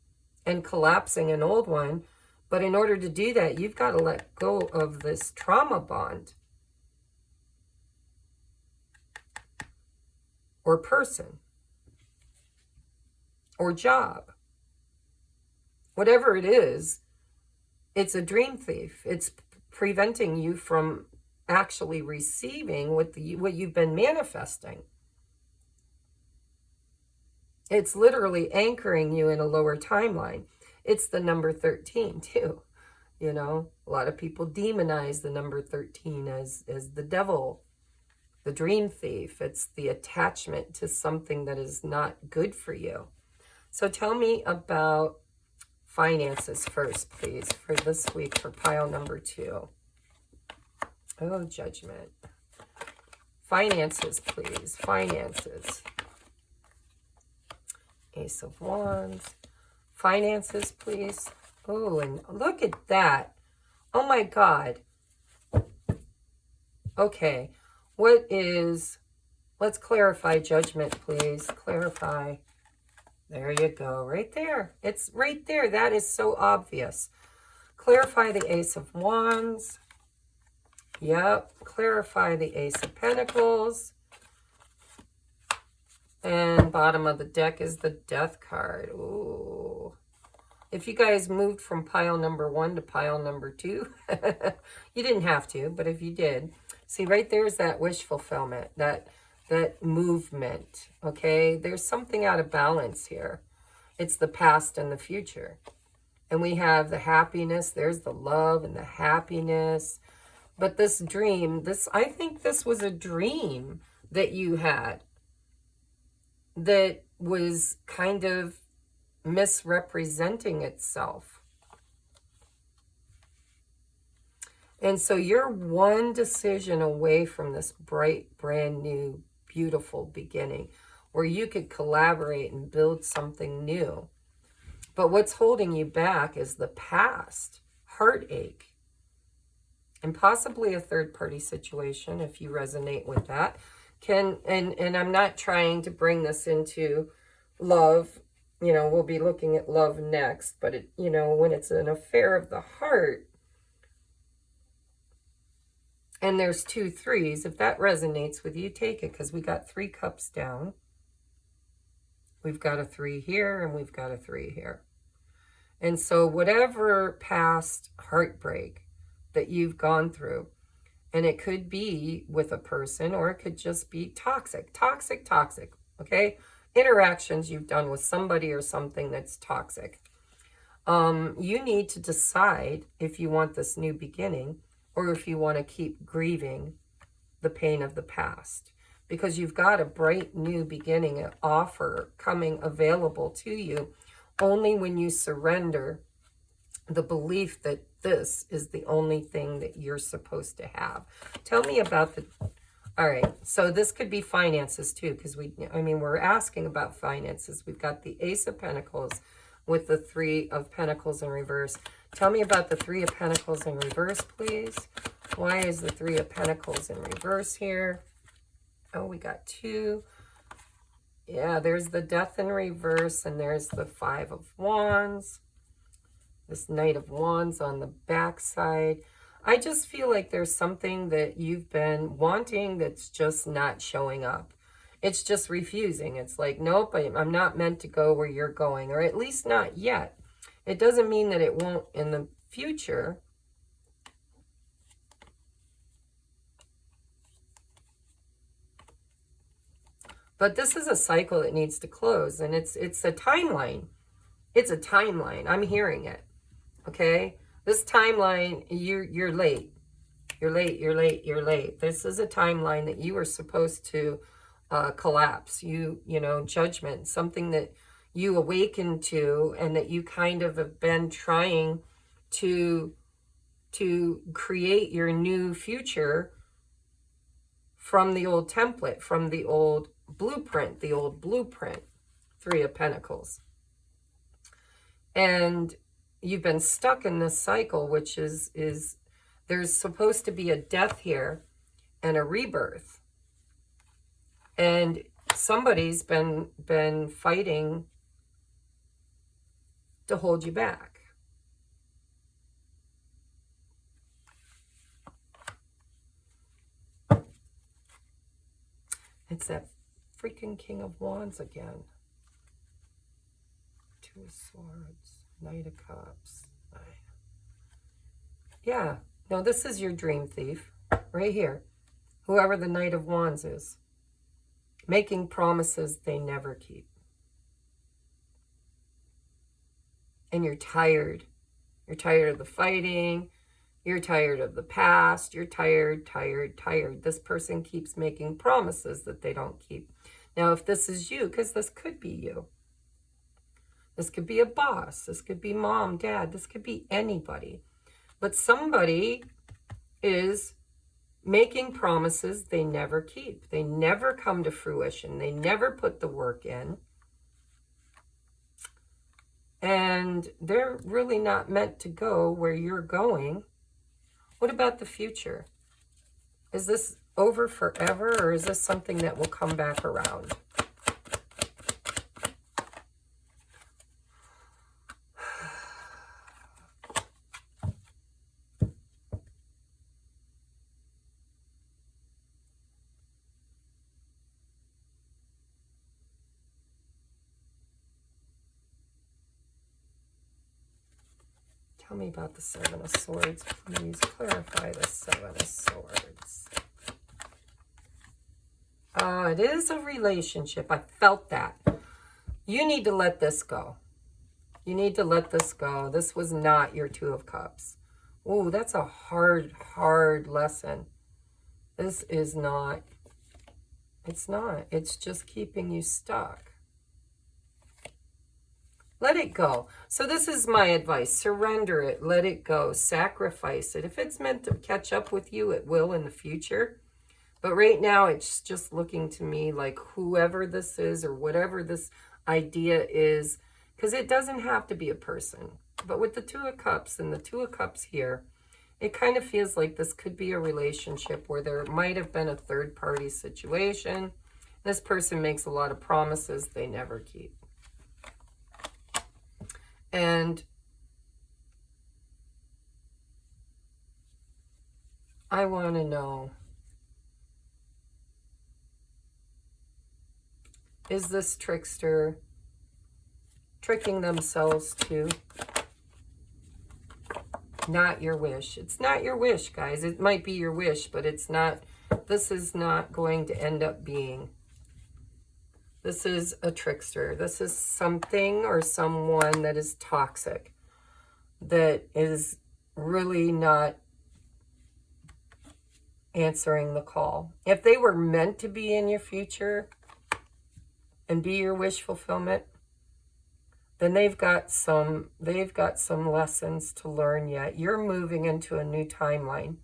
and collapsing an old one. But in order to do that, you've got to let go of this trauma bond. or person or job. Whatever it is, it's a dream thief. It's preventing you from actually receiving what you've been manifesting. It's literally anchoring you in a lower timeline. It's the number 13 too. You know, a lot of people demonize the number 13 as the devil, the dream thief. It's the attachment to something that is not good for you. So tell me about finances first, please, for this week for pile number 2. Oh, judgment. Finances, please. Finances. Ace of Wands. Finances, please. Oh, and look at that. Oh, my God. Okay. Let's clarify judgment, please. Clarify. There you go. Right there. It's right there. That is so obvious. Clarify the Ace of Wands. Yep. Clarify the Ace of Pentacles. And bottom of the deck is the Death card. Ooh. If you guys moved from pile number 1 to pile number 2, you didn't have to, but if you did, see right there's that wish fulfillment, that movement, okay? There's something out of balance here. It's the past and the future. And we have the happiness, there's the love and the happiness. But this dream, I think this was a dream that you had that was kind of misrepresenting itself. And so you're one decision away from this bright, brand new, beautiful beginning where you could collaborate and build something new. But what's holding you back is the past, heartache, and possibly a third-party situation if you resonate with that. And I'm not trying to bring this into love. You know, we'll be looking at love next, but when it's an affair of the heart, and there's 2 3s, if that resonates with you, take it, because we got 3 cups down. We've got a 3 here, and we've got a 3 here. And so whatever past heartbreak that you've gone through, and it could be with a person, or it could just be toxic, okay? Interactions you've done with somebody or something that's toxic. You need to decide if you want this new beginning or if you want to keep grieving the pain of the past, because you've got a bright new beginning, an offer coming available to you only when you surrender the belief that this is the only thing that you're supposed to have. Tell me about all right, so this could be finances too, because we're asking about finances. We've got the Ace of Pentacles with the 3 of Pentacles in reverse. Tell me about the 3 of Pentacles in reverse, please. Why is the 3 of Pentacles in reverse here? Oh, we got 2. Yeah, there's the Death in reverse, and there's the 5 of Wands. This Knight of Wands on the back side. I just feel like there's something that you've been wanting that's just not showing up. It's just refusing. It's like, nope, I'm not meant to go where you're going, or at least not yet. It doesn't mean that it won't in the future. But this is a cycle that needs to close, and it's a timeline. It's a timeline. I'm hearing it. Okay? This timeline, you're late. You're late. This is a timeline that you were supposed to collapse. Judgment, something that you awakened to, and that you kind of have been trying to create your new future from the old template, from the old blueprint, 3 of Pentacles. And you've been stuck in this cycle, which is there's supposed to be a death here and a rebirth. And somebody's been fighting to hold you back. It's that freaking King of Wands again. Two of Swords, Knight of Cups. Yeah, no, this is your dream thief right here. Whoever the Knight of Wands is. Making promises they never keep. And you're tired. You're tired of the fighting. You're tired of the past. You're tired. This person keeps making promises that they don't keep. Now, if this is you, because this could be you. This could be a boss. This could be mom, dad. This could be anybody. But somebody is making promises they never keep. They never come to fruition. They never put the work in. And they're really not meant to go where you're going. What about the future? Is this over forever, or is this something that will come back around? Tell me about the Seven of Swords, please. Clarify the Seven of Swords. It is a relationship. I felt that. You need to let this go. You need to let this go. This was not your Two of Cups. Ooh, that's a hard lesson. This is not. It's not. It's just keeping you stuck. Let it go. So this is my advice. Surrender it. Let it go. Sacrifice it. If it's meant to catch up with you, it will in the future. But right now, it's just looking to me like whoever this is or whatever this idea is, because it doesn't have to be a person. But with the Two of Cups and the Two of Cups here, it kind of feels like this could be a relationship where there might have been a third-party situation. This person makes a lot of promises they never keep. And I want to know, is this trickster tricking themselves too? Not your wish. It's not your wish, guys. It might be your wish, but it's not. This is not going to end up being. This is a trickster. This is something or someone that is toxic, that is really not answering the call. If they were meant to be in your future and be your wish fulfillment, then they've got some lessons to learn yet. You're moving into a new timeline.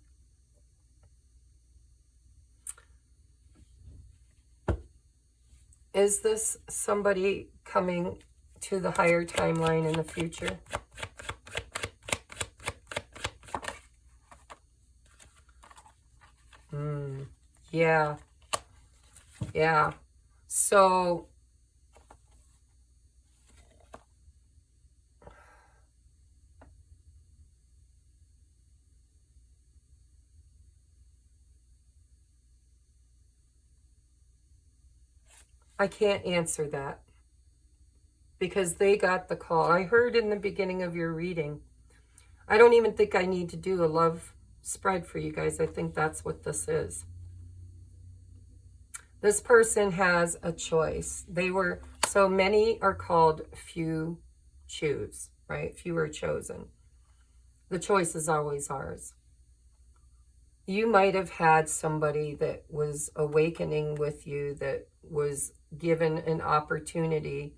Is this somebody coming to the higher timeline in the future? Yeah. Yeah. So I can't answer that because they got the call. I heard in the beginning of your reading. I don't even think I need to do a love spread for you guys. I think that's what this is. This person has a choice. So many are called, few choose, right? Few are chosen. The choice is always ours. You might have had somebody that was awakening with you, that was given an opportunity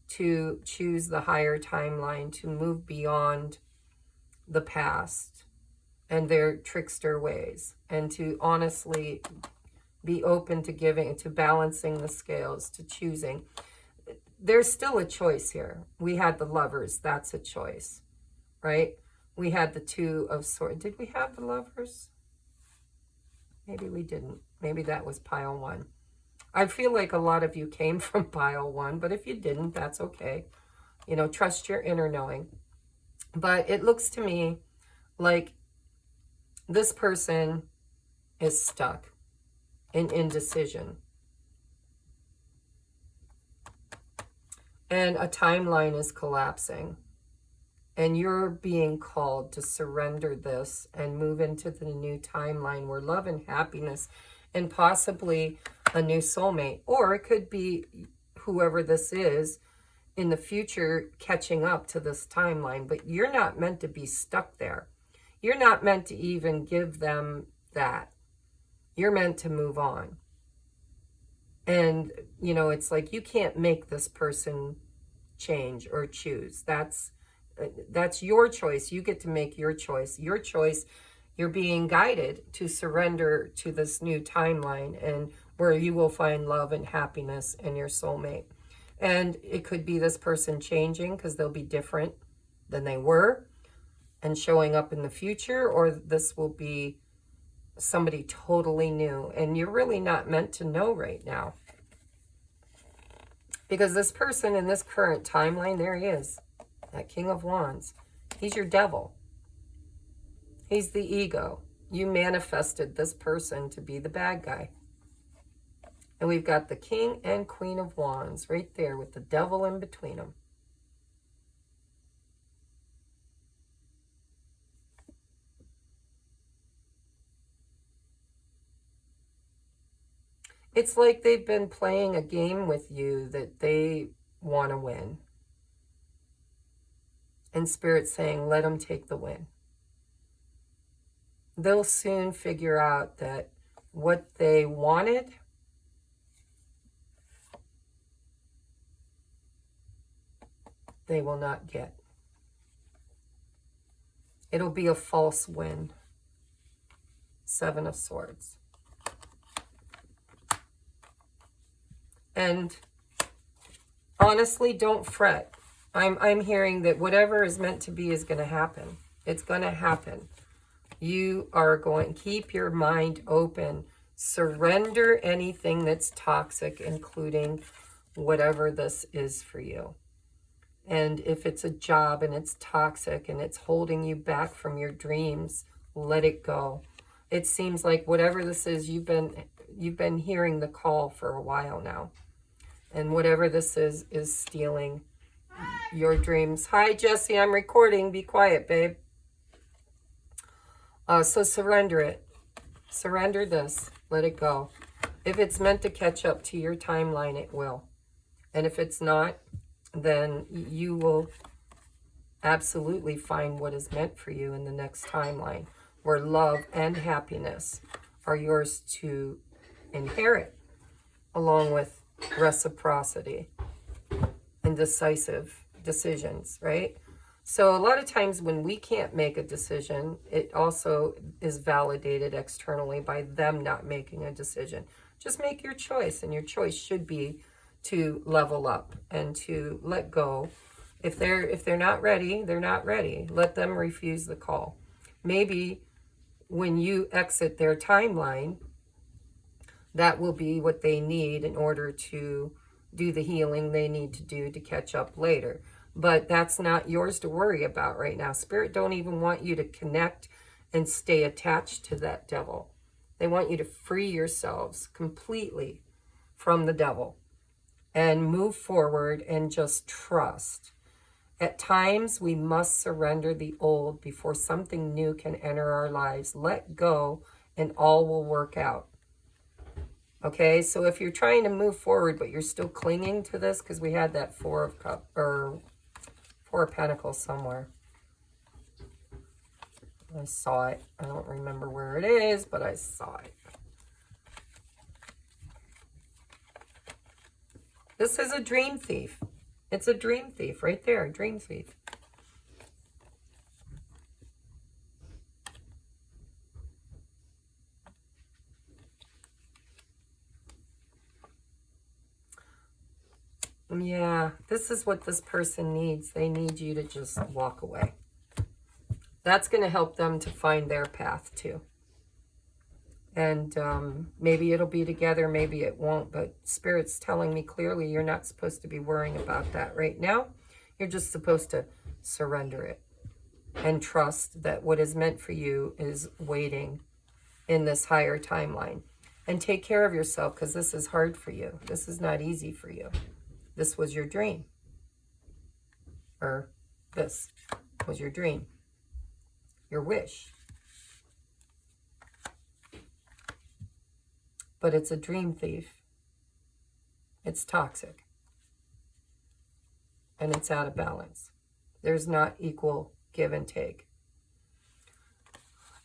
to choose the higher timeline, to move beyond the past and their trickster ways, and to honestly be open to giving, to balancing the scales, to choosing. There's still a choice here. We had the Lovers. That's a choice, right? We had the Two of Swords. Did we have the Lovers? Maybe we didn't. Maybe that was pile one. I feel like a lot of you came from pile one, but if you didn't, that's okay. You know, trust your inner knowing. But it looks to me like this person is stuck in indecision. and a timeline is collapsing. And you're being called to surrender this and move into the new timeline where love and happiness and possibly a new soulmate, or it could be whoever this is in the future catching up to this timeline. But you're not meant to be stuck there. You're not meant to even give them that. You're meant to move on. And, you know, it's like you can't make this person change or choose. That's your choice. You get to make your choice. Your choice, you're being guided to surrender to this new timeline and where you will find love and happiness and your soulmate. And it could be this person changing because they'll be different than they were and showing up in the future, or this will be somebody totally new. And you're really not meant to know right now. Because this person in this current timeline, there he is. That King of Wands. He's your devil. He's the ego. You manifested this person to be the bad guy. And we've got the King and Queen of Wands right there with the devil in between them. It's like they've been playing a game with you that they want to win. And Spirit's saying, let them take the win. They'll soon figure out that what they wanted they will not get. It'll be a false win. Seven of Swords. And honestly, don't fret. I'm hearing that whatever is meant to be is going to happen. It's going to happen. You are going, keep your mind open. Surrender anything that's toxic, including whatever this is for you. And if it's a job and it's toxic and it's holding you back from your dreams, let it go. It seems like whatever this is, you've been hearing the call for a while now. And whatever this is stealing your dreams. Hi, Jesse, I'm recording. Be quiet, babe. So surrender it. Surrender this. Let it go. If it's meant to catch up to your timeline, it will. And if it's not, then you will absolutely find what is meant for you in the next timeline, where love and happiness are yours to inherit, along with reciprocity and decisive decisions, right? So a lot of times when we can't make a decision, it also is validated externally by them not making a decision. Just make your choice, and your choice should be to level up and to let go. If they're not ready, they're not ready. Let them refuse the call. Maybe when you exit their timeline, that will be what they need in order to do the healing they need to do to catch up later. But that's not yours to worry about right now. Spirit don't even want you to connect and stay attached to that devil. They want you to free yourselves completely from the devil and move forward and just trust. At times, we must surrender the old before something new can enter our lives. Let go and all will work out. Okay, so if you're trying to move forward, but you're still clinging to this, because we had that Four of Pentacles somewhere. I saw it. I don't remember where it is, but I saw it. This is a dream thief. It's a dream thief right there, dream thief. Yeah, this is what this person needs. They need you to just walk away. That's going to help them to find their path too. And maybe it'll be together, maybe it won't. But Spirit's telling me clearly you're not supposed to be worrying about that right now. You're just supposed to surrender it and trust that what is meant for you is waiting in this higher timeline. And take care of yourself, because this is hard for you. This is not easy for you. This was your dream. or this was your dream, your wish. But it's a dream thief. It's toxic. And it's out of balance. There's not equal give and take.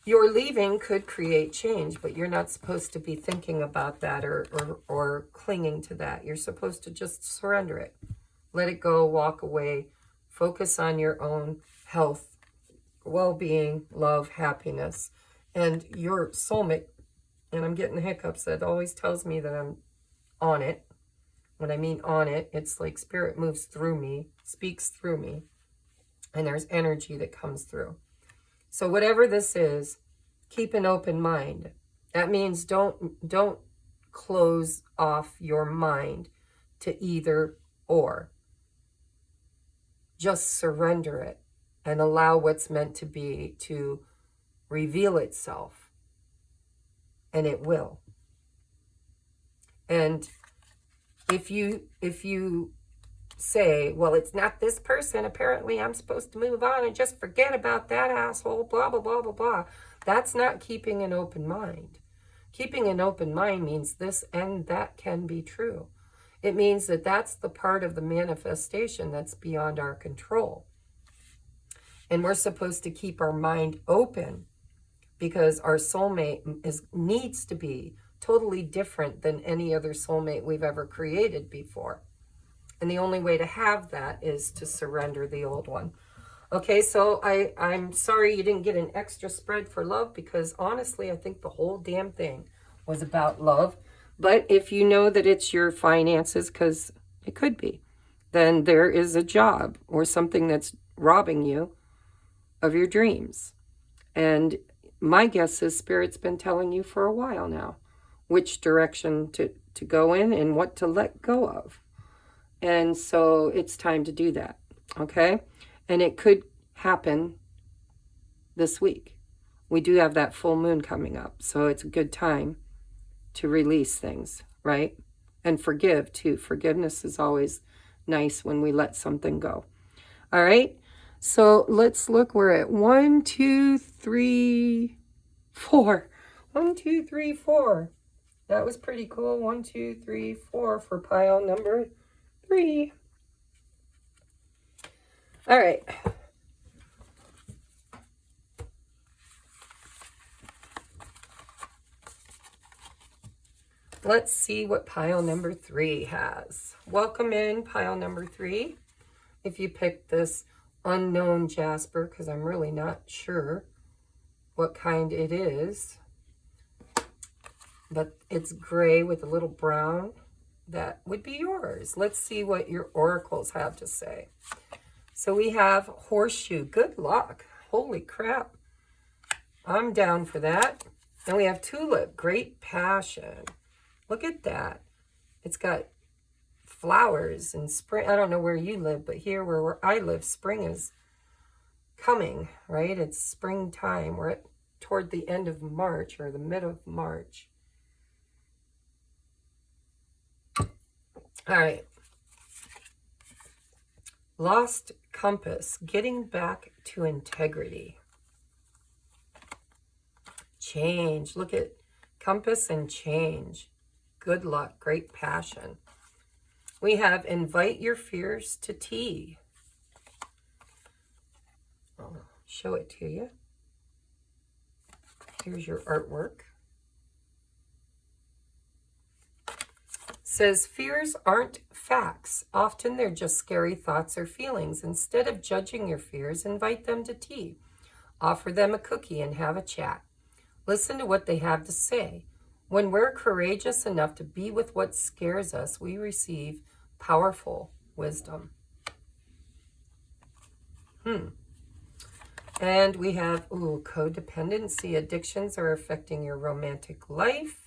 Your leaving could create change, but you're not supposed to be thinking about that or clinging to that. You're supposed to just surrender it. Let it go, walk away, focus on your own health, well-being, love, happiness. And your soulmate, and I'm getting hiccups, that always tells me that I'm on it. When I mean on it, it's like spirit moves through me, speaks through me, and there's energy that comes through. So whatever this is, keep an open mind. That means don't close off your mind to either or. Just surrender it and allow what's meant to be to reveal itself. And it will. And if you say, well, it's not this person, apparently I'm supposed to move on and just forget about that asshole, blah, blah, blah, blah, blah. That's not keeping an open mind. Keeping an open mind means this and that can be true. It means that that's the part of the manifestation that's beyond our control. And we're supposed to keep our mind open because our soulmate needs to be totally different than any other soulmate we've ever created before. And the only way to have that is to surrender the old one. Okay, so I'm sorry you didn't get an extra spread for love, because honestly, I think the whole damn thing was about love. But if you know that it's your finances, because it could be, then there is a job or something that's robbing you of your dreams. And my guess is Spirit's been telling you for a while now which direction to go in and what to let go of. And so it's time to do that, okay? And it could happen this week. We do have that full moon coming up, so it's a good time to release things, right? And forgive, too. Forgiveness is always nice when we let something go. All right? So let's look. We're at 1, 2, 3, 4. 1, 2, 3, 4. That was pretty cool. 1, 2, 3, 4 for pile number 3. All right. Let's see what pile number 3 has. Welcome in pile number 3. If you picked this unknown jasper, because I'm really not sure what kind it is, but it's gray with a little brown, that would be yours. Let's see what your oracles have to say. So we have horseshoe. Good luck. Holy crap. I'm down for that. And we have tulip. Great passion. Look at that. It's got flowers and spring. I don't know where you live, but here where I live, spring is coming, right? It's springtime. We're toward the end of March or the mid of March. All right. Lost compass, getting back to integrity. Change. Look at compass and change. Good luck. Great passion. We have invite your fears to tea. I'll show it to you. Here's your artwork. Says fears aren't facts. Often they're just scary thoughts or feelings. Instead of judging your fears, invite them to tea. Offer them a cookie and have a chat. Listen to what they have to say. When we're courageous enough to be with what scares us, we receive powerful wisdom. And we have, codependency. Addictions are affecting your romantic life.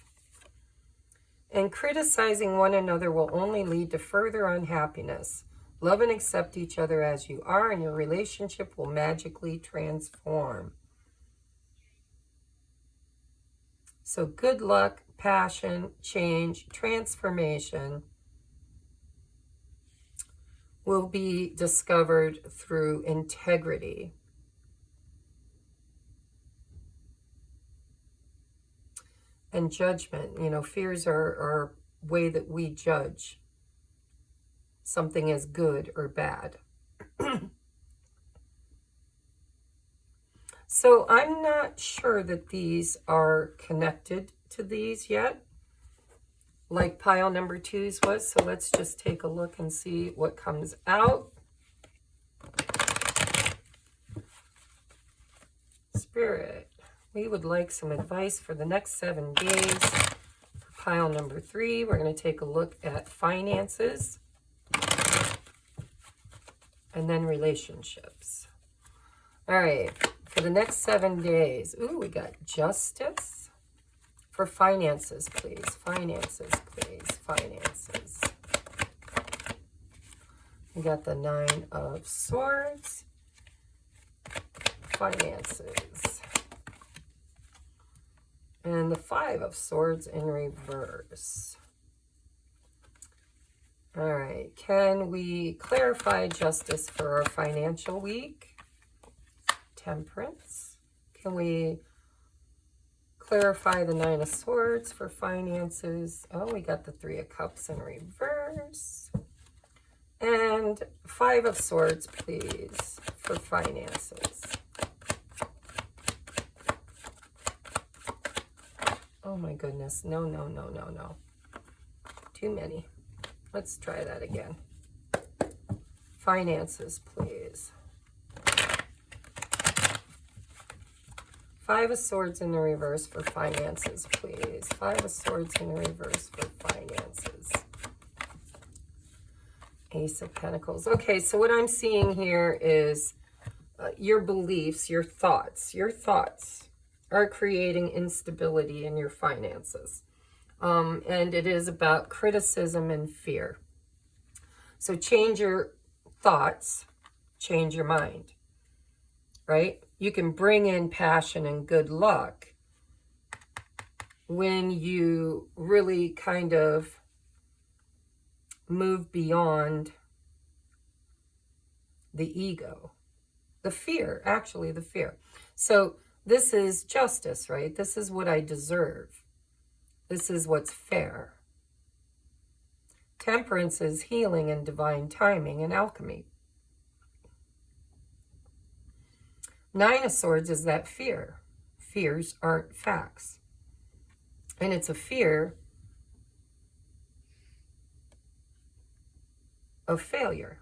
And criticizing one another will only lead to further unhappiness. Love and accept each other as you are, and your relationship will magically transform. So good luck, passion, change, transformation. will be discovered through integrity. And judgment. You know, fears are a way that we judge something as good or bad. So I'm not sure that these are connected to these yet, like pile number 2's was. So let's just take a look and see what comes out. Spirit, we would like some advice for the next 7 days. For pile number 3, we're going to take a look at finances and then relationships. All right, for the next 7 days. Ooh, we got justice. For finances, please. Finances, please. Finances. We got the 9 of Swords. Finances. And the 5 of Swords in reverse. All right. Can we clarify justice for our financial week? Temperance. Can we clarify the 9 of Swords for finances? Oh, we got the 3 of Cups in reverse. And 5 of Swords, please, for finances. Oh my goodness. No, no, no, no, no. Too many. Let's try that again. Finances, please. 5 of Swords in the reverse for finances, please. 5 of Swords in the reverse for finances. Ace of Pentacles. Okay, so what I'm seeing here is your beliefs, your thoughts. Your thoughts are creating instability in your finances. And it is about criticism and fear. So change your thoughts, change your mind, right? You can bring in passion and good luck when you really kind of move beyond the ego, the fear, actually the fear. So this is justice, right? This is what I deserve. This is what's fair. Temperance is healing and divine timing and alchemy. 9 of Swords is that fear. Fears aren't facts. And it's a fear of failure.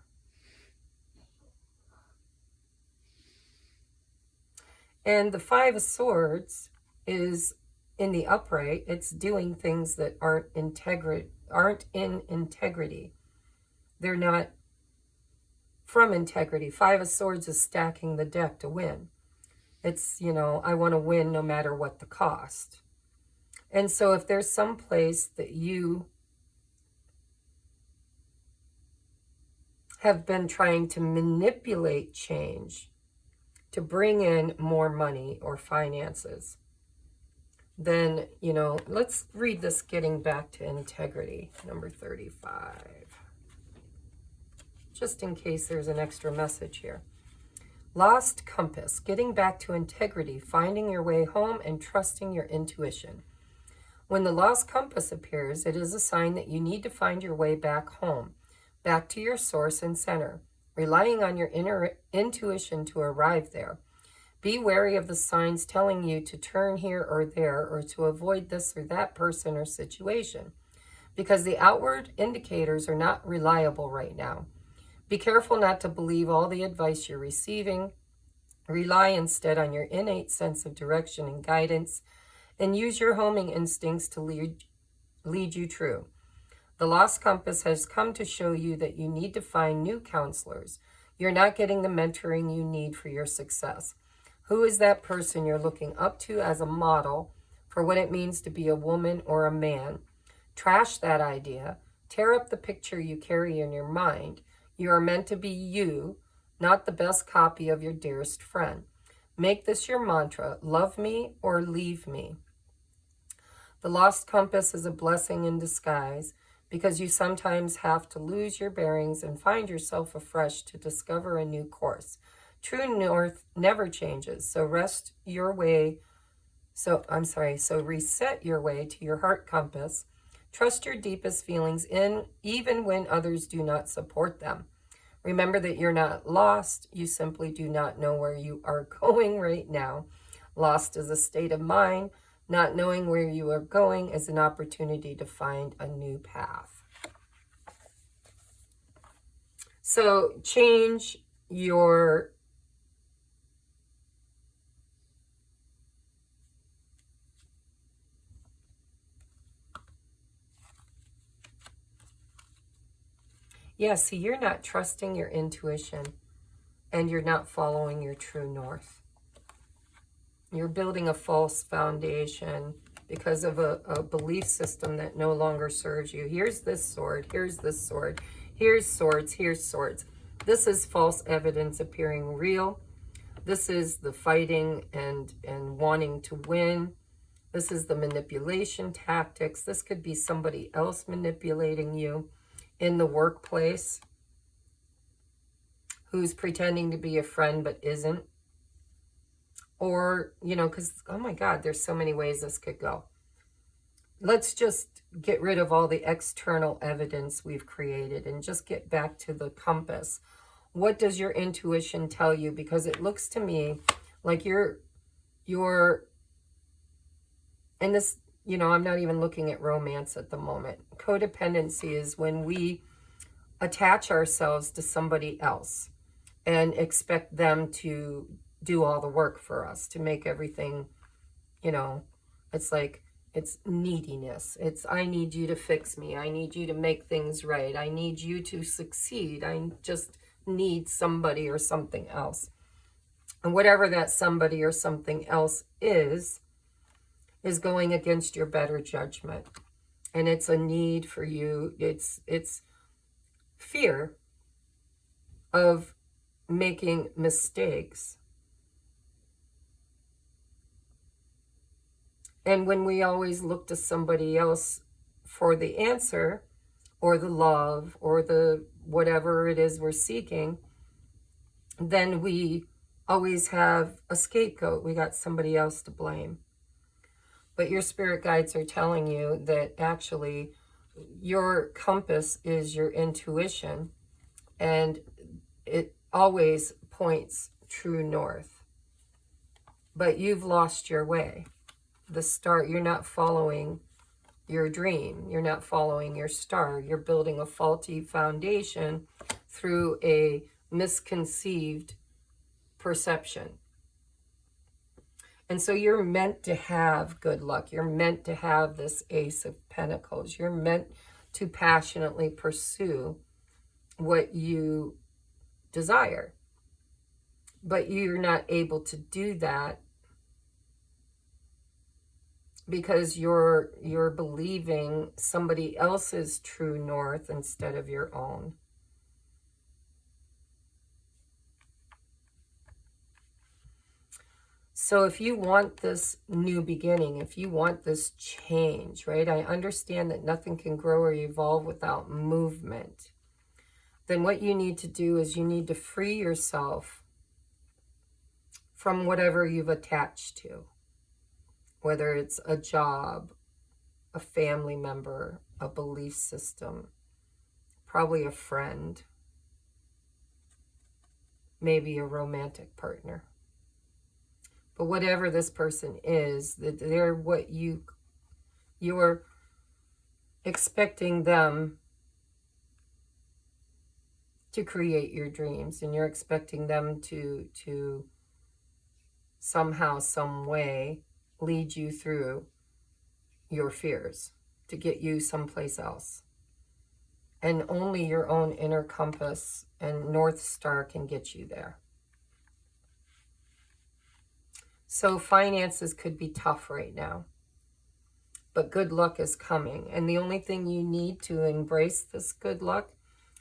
And the 5 of Swords is in the upright. It's doing things that aren't in integrity. They're not from integrity. 5 of Swords is stacking the deck to win. It's, you know, I want to win no matter what the cost. And so if there's some place that you have been trying to manipulate change to bring in more money or finances, then, you know, let's read this getting back to integrity, number 35. Just in case there's an extra message here. Lost compass, getting back to integrity, finding your way home and trusting your intuition. When the lost compass appears, it is a sign that you need to find your way back home, back to your source and center, relying on your inner intuition to arrive there. Be wary of the signs telling you to turn here or there or to avoid this or that person or situation, because the outward indicators are not reliable right now. Be careful not to believe all the advice you're receiving. Rely instead on your innate sense of direction and guidance, and use your homing instincts to lead you true. The lost compass has come to show you that you need to find new counselors. You're not getting the mentoring you need for your success. Who is that person you're looking up to as a model for what it means to be a woman or a man? Trash that idea. Tear up the picture you carry in your mind. You are meant to be you, not the best copy of your dearest friend. Make this your mantra: love me or leave me. The lost compass is a blessing in disguise. because you sometimes have to lose your bearings and find yourself afresh to discover a new course. True north never changes, so reset your way to your heart compass. Trust your deepest feelings even when others do not support them. Remember that you're not lost, you simply do not know where you are going right now. Lost is a state of mind. Not knowing where you are going is an opportunity to find a new path. So change your see, you're not trusting your intuition and you're not following your true north. You're building a false foundation because of a belief system that no longer serves you. Here's this sword, here's this sword, here's swords, here's swords. This is false evidence appearing real. This is the fighting and wanting to win. This is the manipulation tactics. This could be somebody else manipulating you in the workplace who's pretending to be a friend but isn't. Or, because, oh my God, there's so many ways this could go. Let's just get rid of all the external evidence we've created and just get back to the compass. What does your intuition tell you? Because it looks to me like you're and this, I'm not even looking at romance at the moment. Codependency is when we attach ourselves to somebody else and expect them to do all the work for us, to make everything, it's like, it's neediness. It's, I need you to fix me. I need you to make things right. I need you to succeed. I just need somebody or something else. And whatever that somebody or something else is going against your better judgment. And it's a need for you. It's fear of making mistakes. And when we always look to somebody else for the answer or the love or the whatever it is we're seeking, then we always have a scapegoat. We got somebody else to blame. But your spirit guides are telling you that actually your compass is your intuition, and it always points true north. But you've lost your way. You're not following your dream. You're not following your star. You're building a faulty foundation through a misconceived perception. And so you're meant to have good luck. You're meant to have this Ace of Pentacles. You're meant to passionately pursue what you desire. But you're not able to do that because you're believing somebody else's true north instead of your own. So if you want this new beginning, if you want this change, right? I understand that nothing can grow or evolve without movement. Then what you need to do is you need to free yourself from whatever you've attached to. Whether it's a job, a family member, a belief system, probably a friend, maybe a romantic partner. But whatever this person is, they're what you're expecting them to create your dreams, and you're expecting them to somehow, some way lead you through your fears to get you someplace else. And only your own inner compass and North Star can get you there. So finances could be tough right now, but good luck is coming. And the only thing you need to embrace this good luck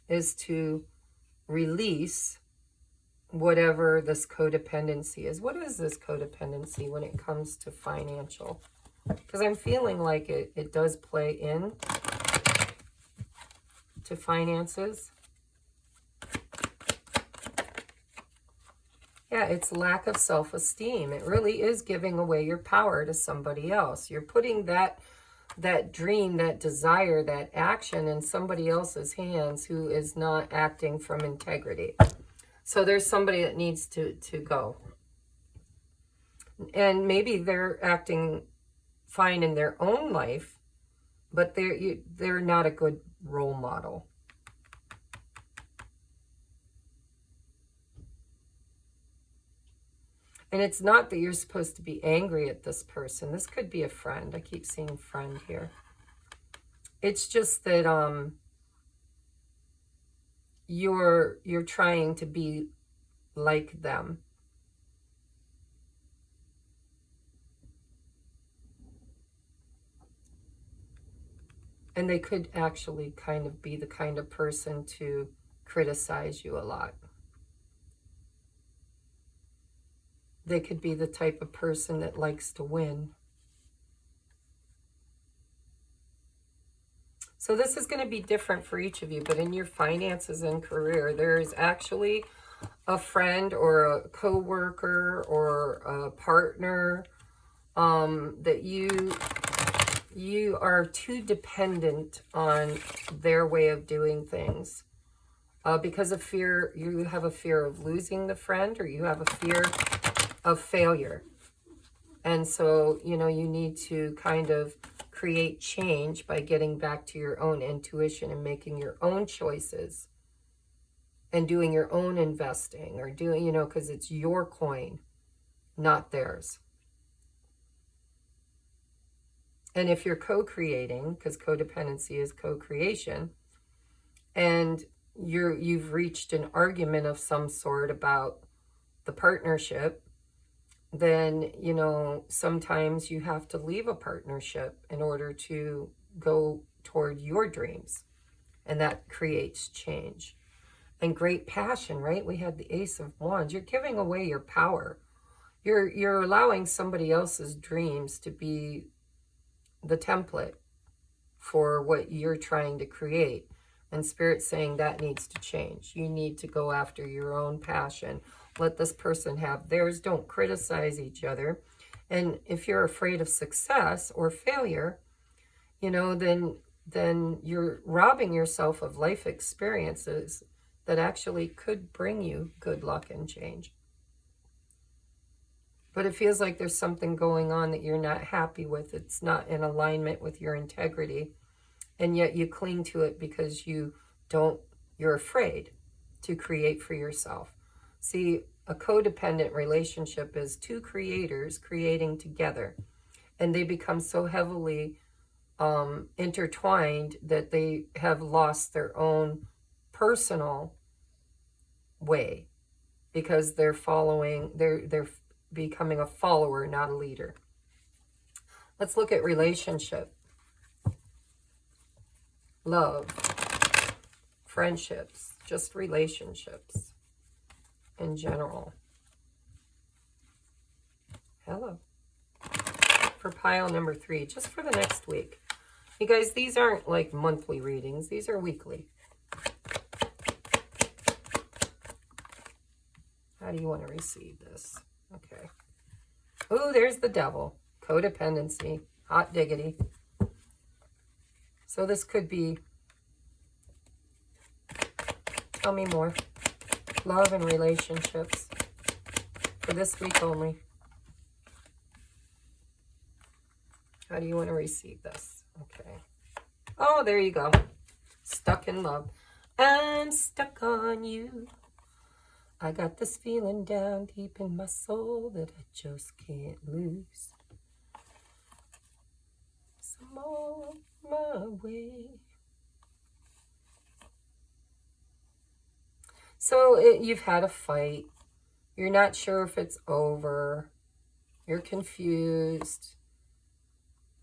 is to release whatever this codependency is. What is this codependency when it comes to financial? Because I'm feeling like it does play in. to finances. Yeah, it's lack of self-esteem. It really is giving away your power to somebody else. You're putting that dream, that desire, that action in somebody else's hands who is not acting from integrity. So there's somebody that needs to go. And maybe they're acting fine in their own life, but they're not a good role model. And it's not that you're supposed to be angry at this person. This could be a friend. I keep seeing friend here. It's just that you're trying to be like them. And they could actually kind of be the kind of person to criticize you a lot. They could be the type of person that likes to win. So this is going to be different for each of you, but in your finances and career, there is actually a friend or a co-worker or a partner that you are too dependent on their way of doing things. Because of fear, you have a fear of losing the friend, or you have a fear of failure. And so, you need to kind of create change by getting back to your own intuition and making your own choices and doing your own investing, or doing, because it's your coin, not theirs. And if you're co-creating, because codependency is co-creation, and you've reached an argument of some sort about the partnership, then, sometimes you have to leave a partnership in order to go toward your dreams. And that creates change. And great passion, right? We had the Ace of Wands. You're giving away your power. You're allowing somebody else's dreams to be the template for what you're trying to create. And Spirit's saying that needs to change. You need to go after your own passion. Let this person have theirs. Don't criticize each other. And if you're afraid of success or failure, then you're robbing yourself of life experiences that actually could bring you good luck and change. But it feels like there's something going on that you're not happy with. It's not in alignment with your integrity. And yet you cling to it because you're afraid to create for yourself. See, a codependent relationship is two creators creating together, and they become so heavily intertwined that they have lost their own personal way, because they're becoming a follower, not a leader. Let's look at relationship, love, friendships, just relationships in general. Hello. For pile number 3, just for the next week. You guys, these aren't like monthly readings. These are weekly. How do you want to receive this? Okay. Oh, there's the devil. Codependency. Hot diggity. So this could be, tell me more. Love and relationships for this week only. How do you want to receive this? Okay. Oh, there you go. Stuck in love. I'm stuck on you. I got this feeling down deep in my soul that I just can't lose. So I'm on my way. So you've had a fight. You're not sure if it's over. You're confused.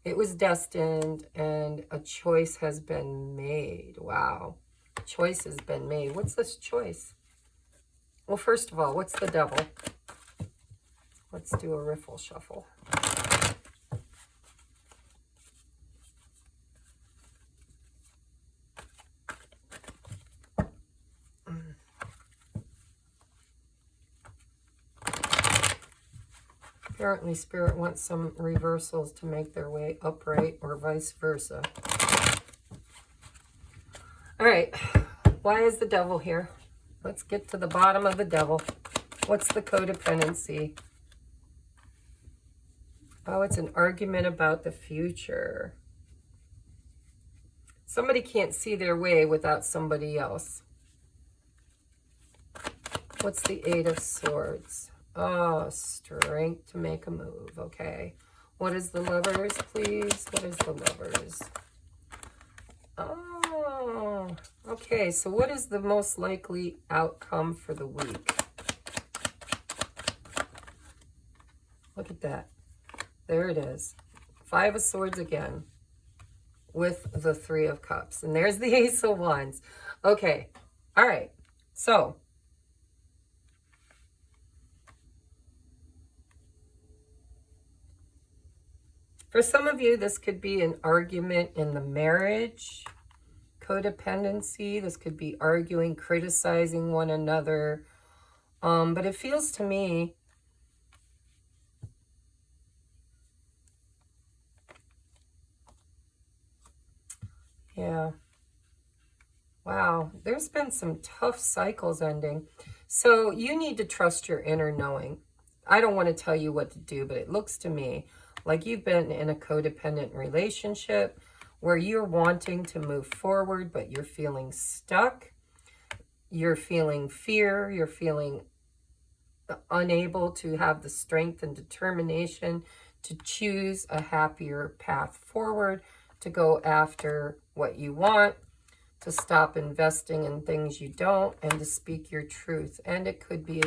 It was destined, and a choice has been made. Wow. Choice has been made. What's this choice? Well, first of all, what's the devil? Let's do a riffle shuffle. Apparently, Spirit wants some reversals to make their way upright or vice versa. All right. Why is the devil here? Let's get to the bottom of the devil. What's the codependency? Oh, it's an argument about the future. Somebody can't see their way without somebody else. What's the Eight of Swords? Oh, strength to make a move. Okay. What is the Lovers, please? What is the Lovers? Oh, okay. So what is the most likely outcome for the week? Look at that. There it is. Five of Swords again with the Three of Cups. And there's the Ace of Wands. Okay. All right. So for some of you, this could be an argument in the marriage, codependency. This could be arguing, criticizing one another. But it feels to me, yeah, wow, there's been some tough cycles ending. So you need to trust your inner knowing. I don't want to tell you what to do, but it looks to me like you've been in a codependent relationship where you're wanting to move forward, but you're feeling stuck. You're feeling fear. You're feeling unable to have the strength and determination to choose a happier path forward, to go after what you want, to stop investing in things you don't, and to speak your truth. And it could be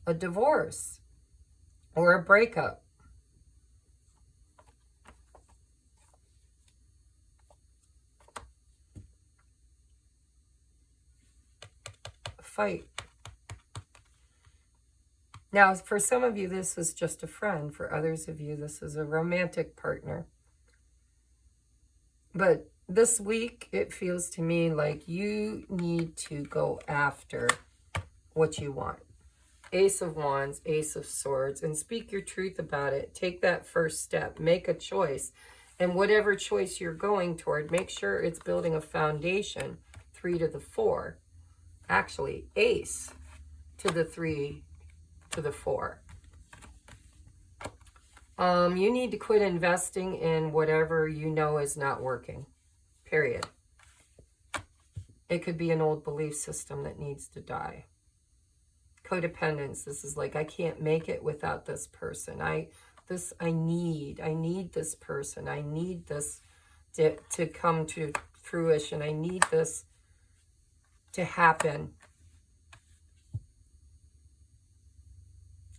a divorce or a breakup. Fight. Now, for some of you, this is just a friend. For others of you, this is a romantic partner. But this week, it feels to me like you need to go after what you want. Ace of Wands, Ace of Swords, and speak your truth about it. Take that first step. Make a choice. And whatever choice you're going toward, make sure it's building a foundation. 3 to the 4. Actually, Ace to the 3 to the 4. You need to quit investing in whatever you know is not working. Period. It could be an old belief system that needs to die. Codependence. This is like, I can't make it without this person. I need this person. I need this to come to fruition. I need this to happen.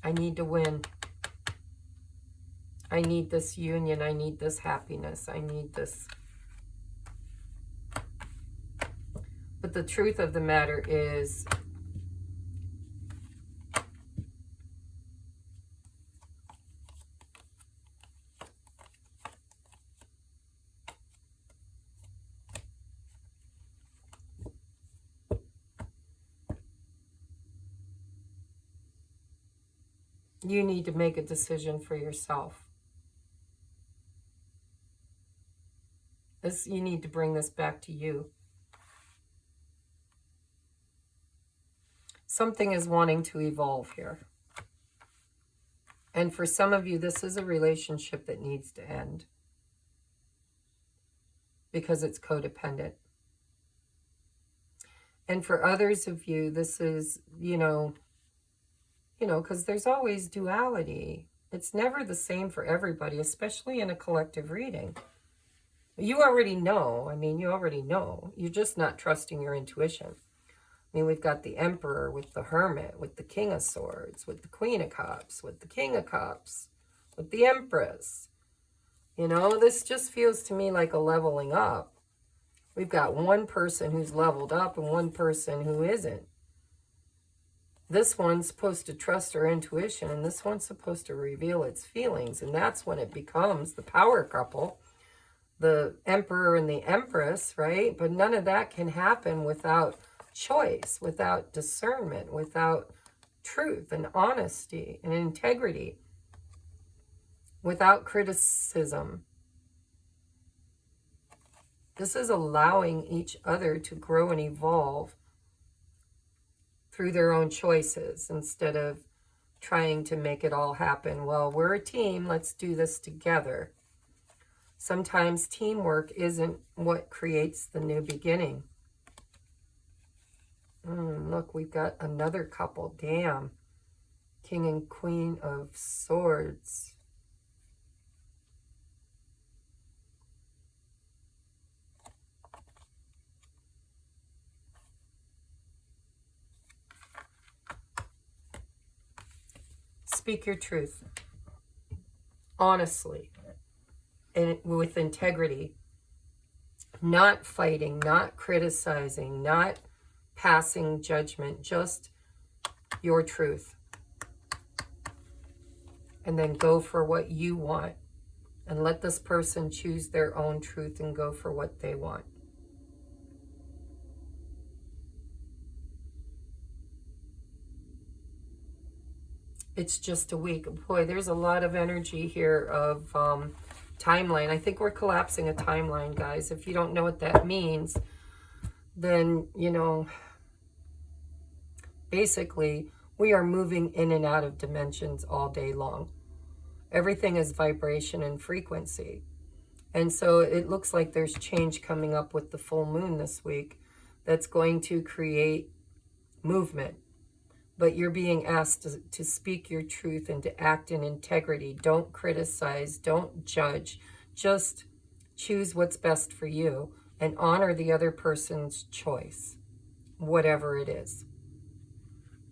I need to win. I need this union. I need this happiness. I need this. But the truth of the matter is, you need to make a decision for yourself. You need to bring this back to you. Something is wanting to evolve here. And for some of you, this is a relationship that needs to end because it's codependent. And for others of you, this is, because there's always duality. It's never the same for everybody, especially in a collective reading. You already know. You already know. You're just not trusting your intuition. We've got the Emperor with the Hermit, with the King of Swords, with the Queen of Cups, with the King of Cups, with the Empress. This just feels to me like a leveling up. We've got one person who's leveled up and one person who isn't. This one's supposed to trust her intuition, and this one's supposed to reveal its feelings. And that's when it becomes the power couple, the Emperor and the Empress, right? But none of that can happen without choice, without discernment, without truth and honesty and integrity. without criticism. This is allowing each other to grow and evolve through their own choices instead of trying to make it all happen. Well, we're a team, let's do this together. Sometimes teamwork isn't what creates the new beginning. Look, we've got another couple. Damn. King and Queen of Swords. Speak your truth. Honestly. And with integrity. Not fighting, not criticizing, not passing judgment. Just your truth. And then go for what you want. And let this person choose their own truth and go for what they want. It's just a week. Boy, there's a lot of energy here of timeline. I think we're collapsing a timeline, guys. If you don't know what that means, then, you know, basically, we are moving in and out of dimensions all day long. Everything is vibration and frequency. And so it looks like there's change coming up with the full moon this week that's going to create movement. But you're being asked to speak your truth and to act in integrity. Don't criticize, don't judge. Just choose what's best for you and honor the other person's choice, whatever it is.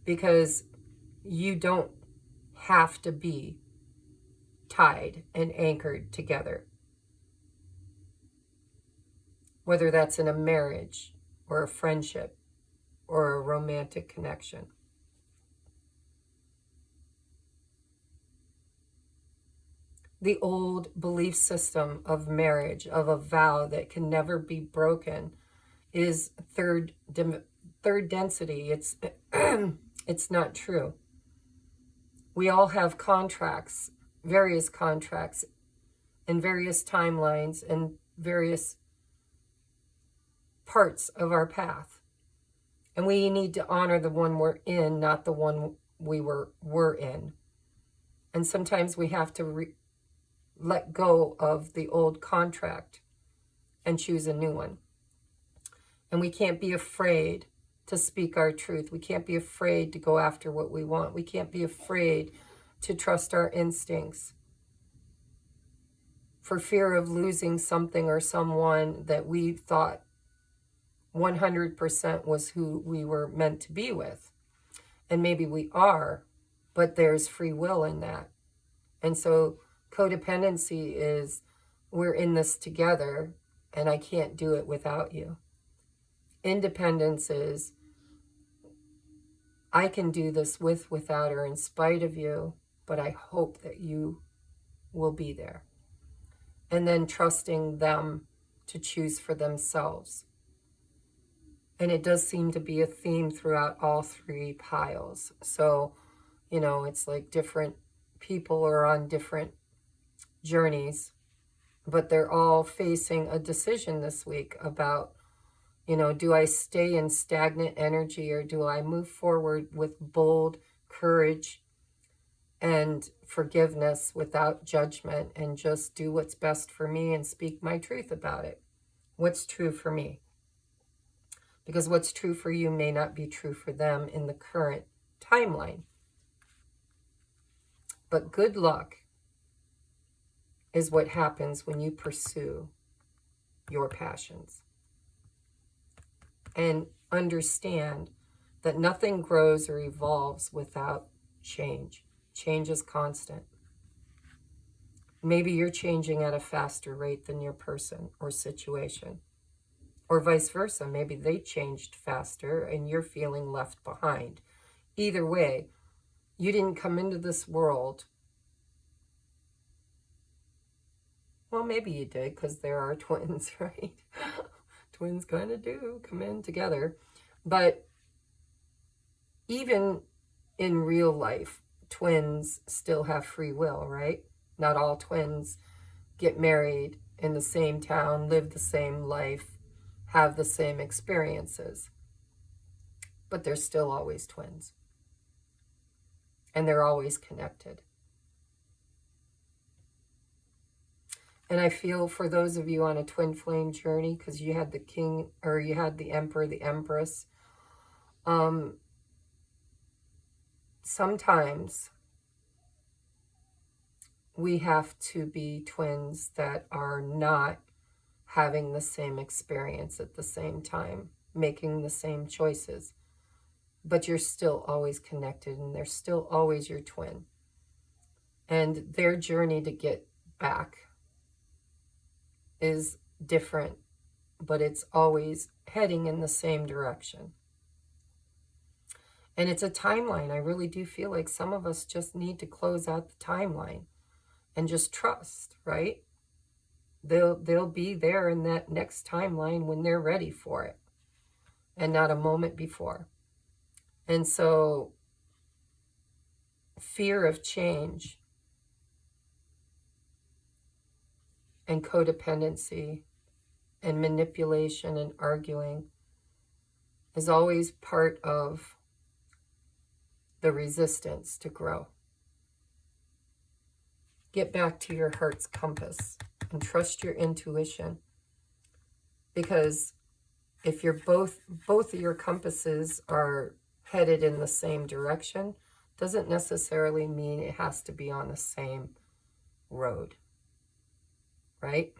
Because you don't have to be tied and anchored together. Whether that's in a marriage or a friendship or a romantic connection. The old belief system of marriage, of a vow that can never be broken, is third density. It's it's not true. We all have contracts, various contracts, and various timelines and various parts of our path. And we need to honor the one we're in, not the one we were in. And sometimes we have to let go of the old contract and choose a new one. And we can't be afraid to speak our truth. We can't be afraid to go after what we want. We can't be afraid to trust our instincts for fear of losing something or someone that we thought 100% was who we were meant to be with. And maybe we are, but there's free will in that. And so codependency is, we're in this together and I can't do it without you. Independence is, I can do this with, without, or in spite of you, but I hope that you will be there. And then trusting them to choose for themselves. And it does seem to be a theme throughout all three piles. So, you know, it's like different people are on different journeys, but they're all facing a decision this week about, you know, do I stay in stagnant energy or do I move forward with bold courage and forgiveness without judgment and just do what's best for me and speak my truth about it? What's true for me? Because what's true for you may not be true for them in the current timeline. But good luck is what happens when you pursue your passions. And understand that nothing grows or evolves without change. Change is constant. Maybe you're changing at a faster rate than your person or situation. Or vice versa. Maybe they changed faster and you're feeling left behind. Either way, you didn't come into this world. Well, maybe you did, because there are twins, right? Twins kind of do come in together. But even in real life, twins still have free will, right? Not all twins get married in the same town, live the same life, have the same experiences. But they're still always twins. And they're always connected. And I feel for those of you on a twin flame journey, because you had the king, or you had the emperor, the empress. Sometimes we have to be twins that are not having the same experience at the same time, making the same choices. But you're still always connected, and they're still always your twin. And their journey to get back is different, but it's always heading in the same direction. And it's a timeline. I really do feel like some of us just need to close out the timeline and just trust, right? They'll be there in that next timeline when they're ready for it, and not a moment before. And so fear of change and codependency and manipulation and arguing is always part of the resistance to grow. Get back to your heart's compass and trust your intuition. Because if you're both of your compasses are headed in the same direction, doesn't necessarily mean it has to be on the same road. Right?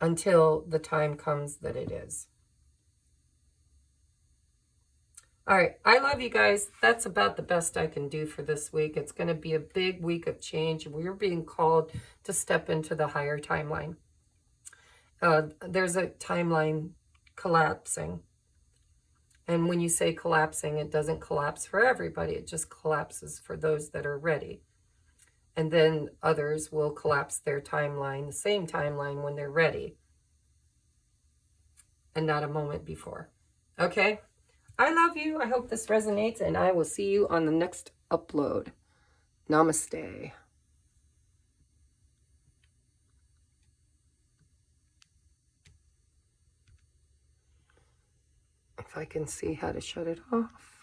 Until the time comes that it is. All right, I love you guys. That's about the best I can do for this week. It's going to be a big week of change. We're being called to step into the higher timeline. There's a timeline collapsing. And when you say collapsing, it doesn't collapse for everybody. It just collapses for those that are ready. And then others will collapse their timeline, the same timeline, when they're ready. And not a moment before. Okay? I love you. I hope this resonates, and I will see you on the next upload. Namaste. If I can see how to shut it off.